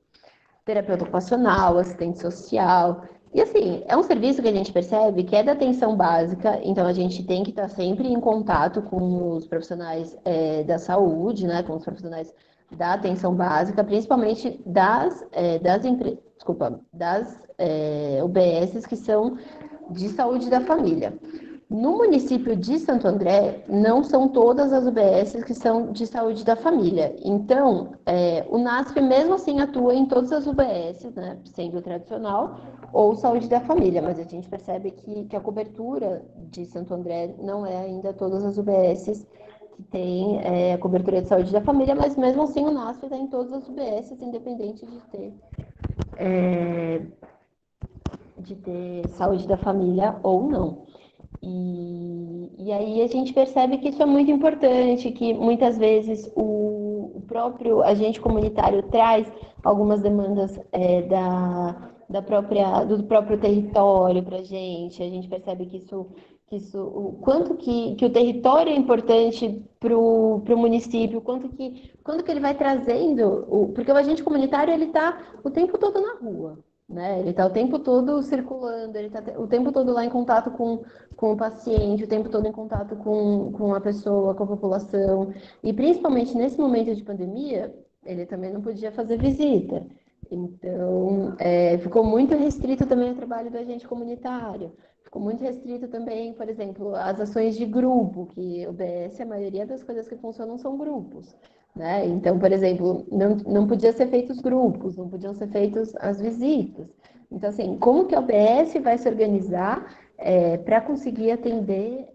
Terapeuta ocupacional, assistente social. E assim, é um serviço que a gente percebe que é da atenção básica, então a gente tem que estar sempre em contato com os profissionais da saúde, né, com os profissionais da atenção básica, principalmente das UBSs que são de saúde da família. No município de Santo André, não são todas as UBSs que são de saúde da família. Então, o NASF, mesmo assim, atua em todas as UBSs, né, sendo tradicional ou saúde da família, mas a gente percebe que a cobertura de Santo André não é ainda todas as UBSs que têm a cobertura de saúde da família, mas mesmo assim o NASF está em todas as UBSs, independente de ter saúde da família ou não. E aí a gente percebe que isso é muito importante, que muitas vezes o próprio agente comunitário traz algumas demandas do próprio território para a gente percebe o quanto que o território é importante para o município, quanto que ele vai trazendo, porque o agente comunitário ele está o tempo todo na rua. Né? Ele está o tempo todo circulando, ele está o tempo todo lá em contato com o paciente, o tempo todo em contato com a pessoa, com a população. E principalmente nesse momento de pandemia, ele também não podia fazer visita. Então, ficou muito restrito também o trabalho do agente comunitário. Ficou muito restrito também, por exemplo, as ações de grupo, que o BS, a maioria das coisas que funcionam são grupos. Né? Então, por exemplo, não podia ser feitos grupos, não podiam ser feitas as visitas. Então, assim, como que a OBS vai se organizar para conseguir atender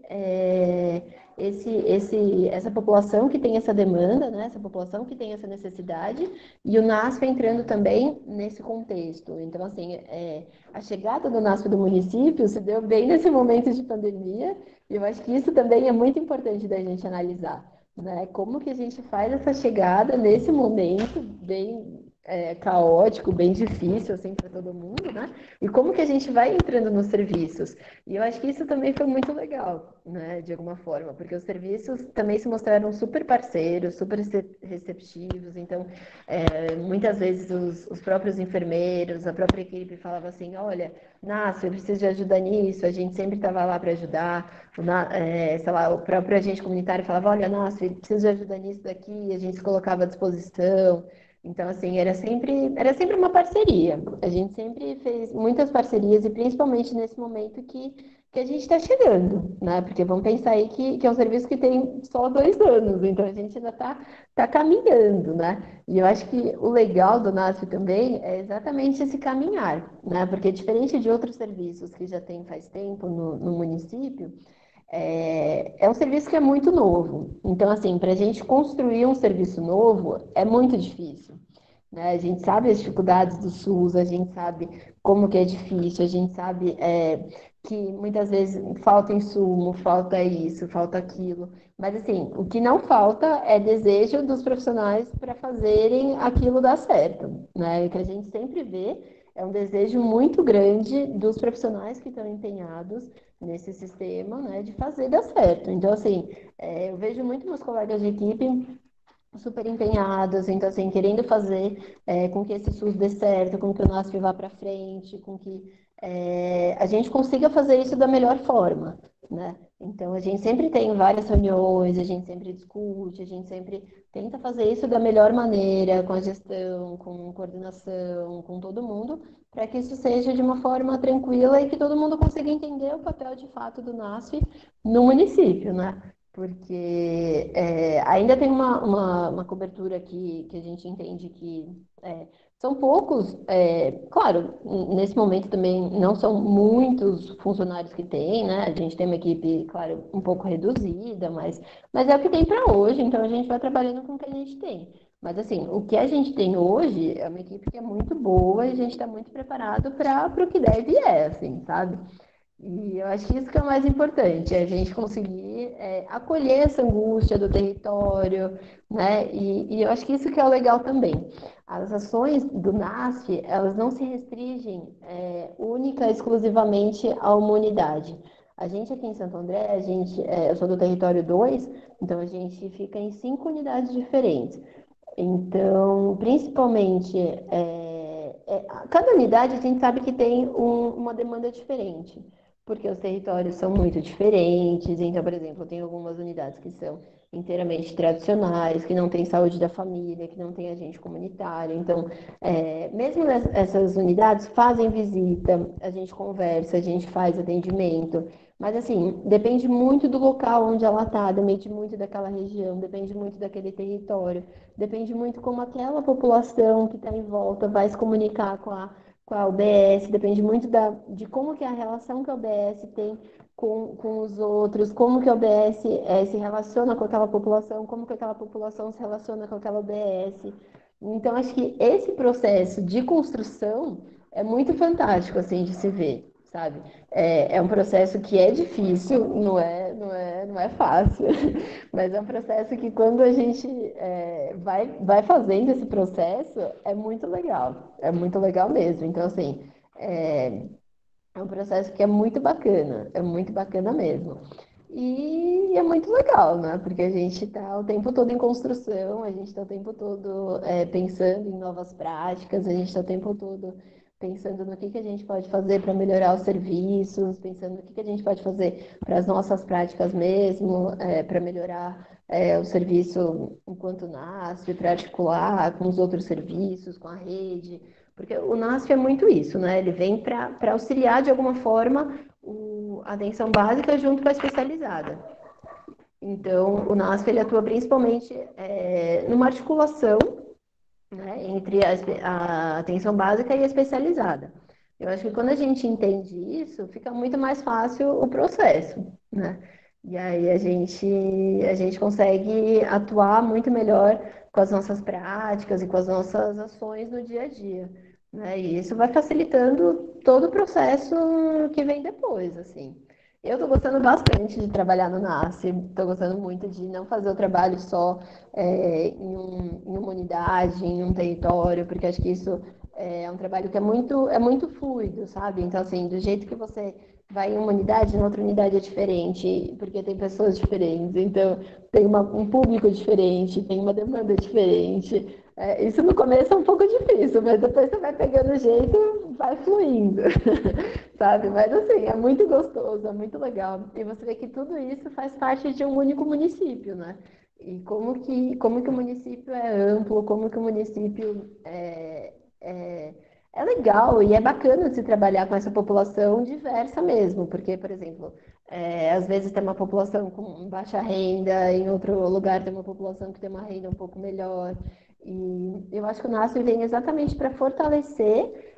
essa população que tem essa demanda, né? Essa população que tem essa necessidade, e o NASF entrando também nesse contexto. Então, assim, a chegada do NASF do município se deu bem nesse momento de pandemia, e eu acho que isso também é muito importante da gente analisar. Né? Como que a gente faz essa chegada nesse momento bem caótico, bem difícil assim para todo mundo, né? E como que a gente vai entrando nos serviços? E eu acho que isso também foi muito legal, né? De alguma forma, porque os serviços também se mostraram super parceiros, super receptivos. Então, muitas vezes os próprios enfermeiros, a própria equipe falava assim, olha, Nácio, eu preciso de ajuda nisso, a gente sempre estava lá para ajudar. Sei lá, o próprio agente comunitário falava, olha, Nácio, eu preciso de ajuda nisso daqui, a gente se colocava à disposição. Então, assim, era sempre uma parceria. A gente sempre fez muitas parcerias, e principalmente nesse momento que a gente está chegando, né? Porque vamos pensar aí que é um serviço que tem só 2 anos, então a gente ainda tá caminhando, né? E eu acho que o legal do NASF também é exatamente esse caminhar, né? Porque diferente de outros serviços que já tem faz tempo no município, é um serviço que é muito novo. Então, assim, para a gente construir um serviço novo é muito difícil. né? A gente sabe as dificuldades do SUS, a gente sabe como que é difícil, a gente sabe que muitas vezes falta insumo, falta isso, falta aquilo. Mas, assim, o que não falta é desejo dos profissionais para fazerem aquilo dar certo, né? O que a gente sempre vê é um desejo muito grande dos profissionais que estão empenhados nesse sistema, né, de fazer dar certo. Então, assim, eu vejo muito meus colegas de equipe super empenhados, então assim, querendo fazer com que esse SUS dê certo, com que o NASF vá para frente, com que a gente consiga fazer isso da melhor forma, né? Então a gente sempre tem várias reuniões, a gente sempre discute, a gente sempre tenta fazer isso da melhor maneira, com a gestão, com coordenação, com todo mundo, para que isso seja de uma forma tranquila e que todo mundo consiga entender o papel de fato do NASF no município, né? Porque ainda tem uma cobertura que a gente entende que são poucos, claro, nesse momento também não são muitos funcionários que tem, né? A gente tem uma equipe, claro, um pouco reduzida, mas é o que tem para hoje, então a gente vai trabalhando com o que a gente tem. Mas assim, o que a gente tem hoje é uma equipe que é muito boa e a gente está muito preparado para o que deve e assim, sabe? E eu acho que isso que é o mais importante, é a gente conseguir acolher essa angústia do território, né? E eu acho que isso que é o legal também. As ações do NASF, elas não se restringem única, exclusivamente a uma unidade. A gente aqui em Santo André, eu sou do território 2, então a gente fica em 5 unidades diferentes. Então, principalmente, cada unidade a gente sabe que tem uma demanda diferente, porque os territórios são muito diferentes. Então, por exemplo, tem algumas unidades que são inteiramente tradicionais, que não tem saúde da família, que não tem agente comunitário. Então, mesmo essas unidades fazem visita, a gente conversa, a gente faz atendimento. Mas, assim, depende muito do local onde ela está, depende muito daquela região, depende muito daquele território. Depende muito como aquela população que está em volta vai se comunicar com a UBS, depende muito de como que é a relação que a UBS tem com os outros, como que a UBS se relaciona com aquela população, como que aquela população se relaciona com aquela UBS. Então, acho que esse processo de construção é muito fantástico, assim, de se ver, sabe? É um processo que é difícil, não é fácil, mas é um processo que quando a gente vai fazendo esse processo, é muito legal mesmo. Então, assim, é um processo que é muito bacana mesmo. E é muito legal, né? Porque a gente está o tempo todo em construção, a gente está o tempo todo pensando em novas práticas, a gente está o tempo todo pensando no que a gente pode fazer para melhorar os serviços, pensando no que a gente pode fazer para as nossas práticas mesmo, para melhorar o serviço enquanto NASF, para articular com os outros serviços, com a rede. Porque o NASF é muito isso, né? Ele vem para auxiliar de alguma forma a atenção básica junto com a especializada. Então, o NASF ele atua principalmente numa articulação, né, entre a atenção básica e a especializada. Eu acho que quando a gente entende isso, fica muito mais fácil o processo, né? E aí a gente consegue atuar muito melhor com as nossas práticas e com as nossas ações no dia a dia, né? E isso vai facilitando todo o processo que vem depois, assim. Eu estou gostando bastante de trabalhar no NASF, estou gostando muito de não fazer o trabalho só em uma unidade, em um território, porque acho que isso é um trabalho que é muito fluido, sabe? Então, assim, do jeito que você vai em uma unidade, na outra unidade é diferente, porque tem pessoas diferentes, então tem um público diferente, tem uma demanda diferente. Isso no começo é um pouco difícil, mas depois você vai pegando o jeito, vai fluindo, sabe? Mas assim, é muito gostoso, é muito legal. E você vê que tudo isso faz parte de um único município, né? E como que o município é amplo, como que o município é legal e é bacana de se trabalhar com essa população diversa mesmo, porque, por exemplo, às vezes tem uma população com baixa renda, em outro lugar tem uma população que tem uma renda um pouco melhor. E eu acho que o NASF vem exatamente para fortalecer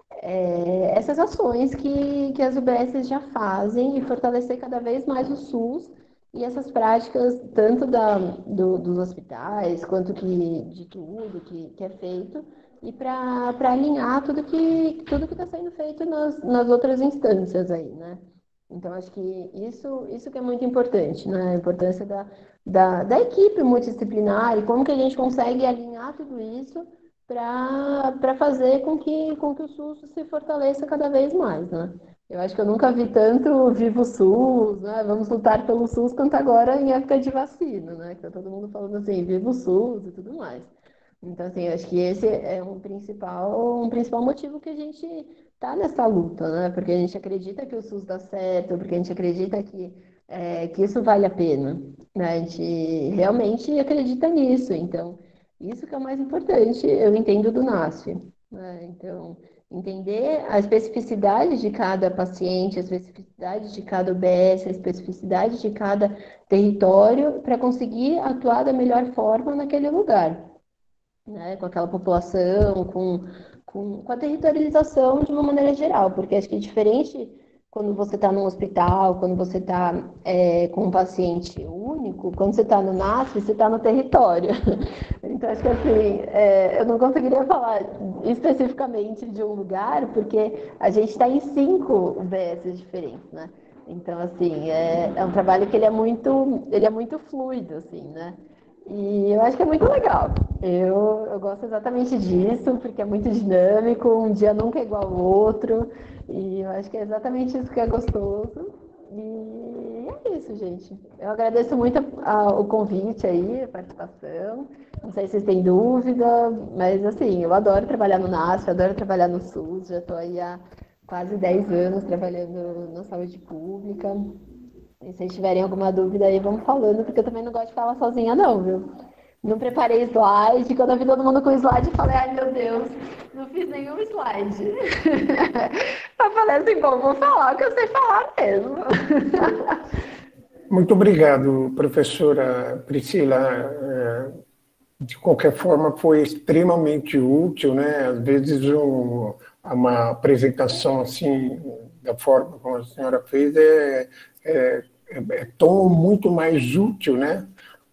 essas ações que as UBSs já fazem e fortalecer cada vez mais o SUS e essas práticas, tanto dos hospitais quanto de tudo que é feito, e para alinhar tudo que está sendo feito nas outras instâncias aí, né? Então, acho que isso que é muito importante, né? A importância da equipe multidisciplinar e como que a gente consegue alinhar tudo isso para fazer com que o SUS se fortaleça cada vez mais, né? Eu acho que eu nunca vi tanto Viva o SUS, né? Vamos lutar pelo SUS, quanto agora em época de vacina, né? Que tá todo mundo falando assim, Viva o SUS e tudo mais. Então, assim, eu acho que esse é um principal motivo que a gente tá nessa luta, né? Porque a gente acredita que o SUS dá certo, porque a gente acredita que isso vale a pena, né? A gente realmente acredita nisso. Então, isso que é o mais importante, eu entendo do NASF, né? Então, entender a especificidade de cada paciente, a especificidade de cada UBS, a especificidade de cada território para conseguir atuar da melhor forma naquele lugar, né, com aquela população, com a territorialização de uma maneira geral, porque acho que é diferente quando você está num hospital, quando você está com um paciente único, quando você está no NASF, você está no território. Então, acho que assim, eu não conseguiria falar especificamente de um lugar, porque a gente está em 5 UBS diferentes, né? Então, assim, é um trabalho que ele é muito fluido, assim, né? E eu acho que é muito legal. Eu gosto exatamente disso, porque é muito dinâmico, um dia nunca é igual ao outro, e eu acho que é exatamente isso que é gostoso. E é isso, gente. Eu agradeço muito o convite aí, a participação. Não sei se vocês têm dúvida, mas assim, eu adoro trabalhar no NASF, adoro trabalhar no SUS, já estou aí há quase 10 anos trabalhando na saúde pública. E se vocês tiverem alguma dúvida aí, vamos falando, porque eu também não gosto de falar sozinha, não, viu? Não preparei slide, quando eu vi todo mundo com slide, eu falei, ai meu Deus, não fiz nenhum slide. Eu falei assim, bom, vou falar o que eu sei falar mesmo. Muito obrigado, professora Priscila. De qualquer forma, foi extremamente útil, né? Às vezes uma apresentação assim, da forma como a senhora fez, é tão muito mais útil, né?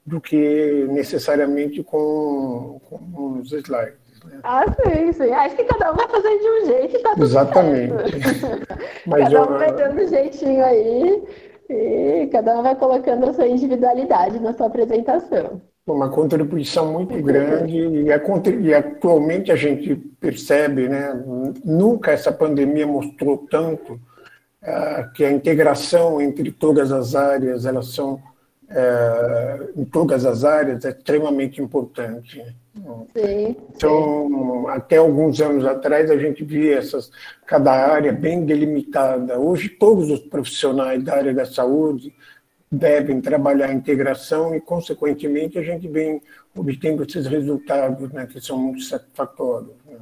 Do que necessariamente com os slides. Né? Ah, sim, sim. Acho que cada um vai fazendo de um jeito e tá tudo Exatamente. certo. Cada um vai dando um jeitinho aí e cada um vai colocando a sua individualidade na sua apresentação. Uma contribuição muito grande e atualmente a gente percebe, né? Nunca essa pandemia mostrou tanto que a integração entre todas as áreas, elas são em todas as áreas é extremamente importante. Sim, então, até alguns anos atrás, a gente via cada área bem delimitada. Hoje, todos os profissionais da área da saúde devem trabalhar a integração e, consequentemente, a gente vem obtendo esses resultados, né, que são muito satisfatórios. Né?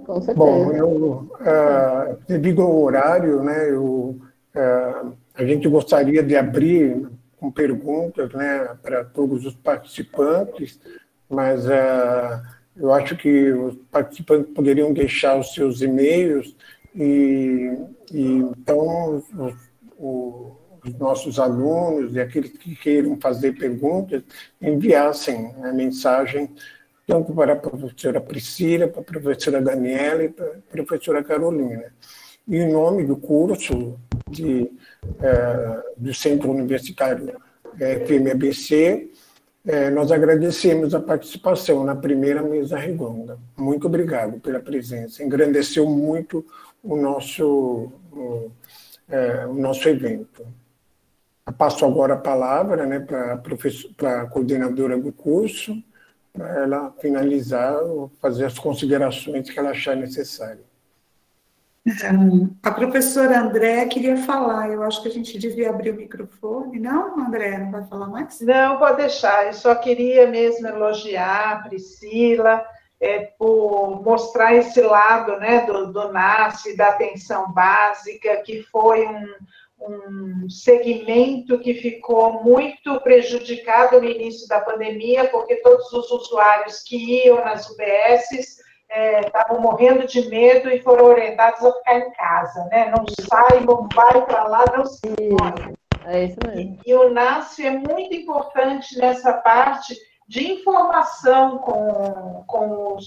Com certeza. Bom, devido ao horário, né, a gente gostaria de abrir com perguntas, né, para todos os participantes, mas eu acho que os participantes poderiam deixar os seus e-mails e então os nossos alunos e aqueles que queiram fazer perguntas enviassem a mensagem tanto para a professora Priscila, para a professora Daniela e para a professora Carolina. E em nome do curso do Centro Universitário FMABC, nós agradecemos a participação na primeira mesa redonda. Muito obrigado pela presença. Engrandeceu muito o nosso evento. Eu passo agora a palavra, né, para a coordenadora do curso, para ela finalizar, fazer as considerações que ela achar necessário. A professora André queria falar, eu acho que a gente devia abrir o microfone. Não, André, não vai falar mais? Não, pode deixar, eu só queria mesmo elogiar a Priscila por mostrar esse lado, né, do NASF, da atenção básica, que foi um segmento que ficou muito prejudicado no início da pandemia, porque todos os usuários que iam nas UBSs estavam morrendo de medo e foram orientados a ficar em casa, né? Não sai, não vai para lá, não se move. É isso mesmo. E o NASF é muito importante nessa parte de informação com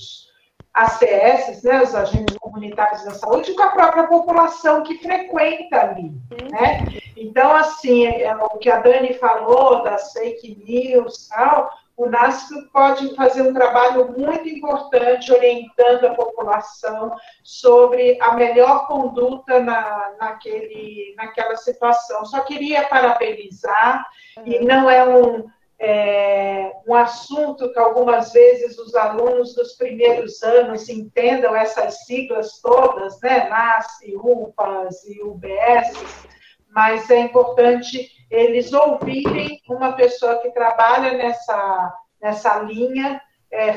ACS, né, os agentes comunitários da saúde, e com a própria população que frequenta ali, né? Então, assim, o que a Dani falou das fake news, tal, o NASP pode fazer um trabalho muito importante orientando a população sobre a melhor conduta naquela situação. Só queria parabenizar, e não é um assunto que algumas vezes os alunos dos primeiros anos entendam essas siglas todas, né, NASP, UPAs e UBS, mas é importante eles ouvirem uma pessoa que trabalha nessa linha,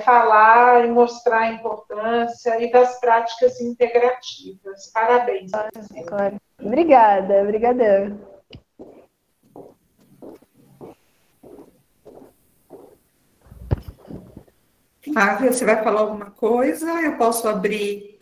falar e mostrar a importância e das práticas integrativas. Parabéns. Claro. Obrigada, obrigadão. Flávia, você vai falar alguma coisa? Eu posso abrir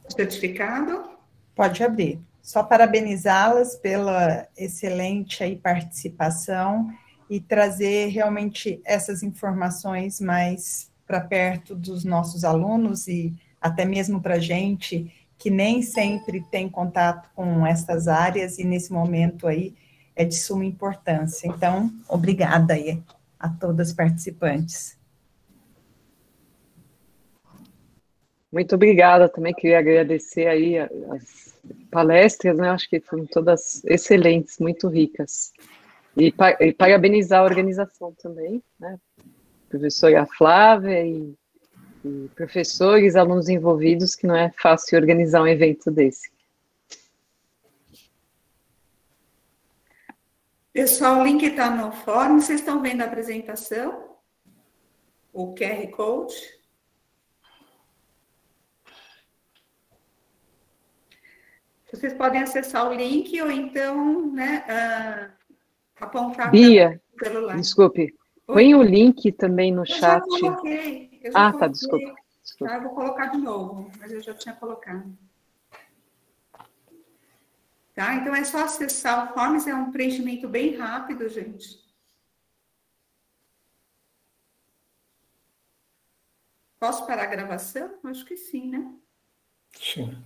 o certificado? Pode abrir. Só parabenizá-las pela excelente aí participação e trazer realmente essas informações mais para perto dos nossos alunos e até mesmo para a gente que nem sempre tem contato com essas áreas e nesse momento aí é de suma importância. Então, obrigada aí a todas as participantes. Muito obrigada, também queria agradecer aí as palestras, né, acho que foram todas excelentes, muito ricas, e parabenizar a organização também, né, professora Flávia e professores, alunos envolvidos, que não é fácil organizar um evento desse. Pessoal, o link está no fórum, vocês estão vendo a apresentação? O QR Code? Vocês podem acessar o link ou então, né, apontar Bia, para o celular. Desculpe, põe o link também no chat. Eu já coloquei. Tá, desculpa. Tá, eu vou colocar de novo, mas eu já tinha colocado. Tá, então é só acessar o Forms, é um preenchimento bem rápido, gente. Posso parar a gravação? Acho que sim, né? Sim.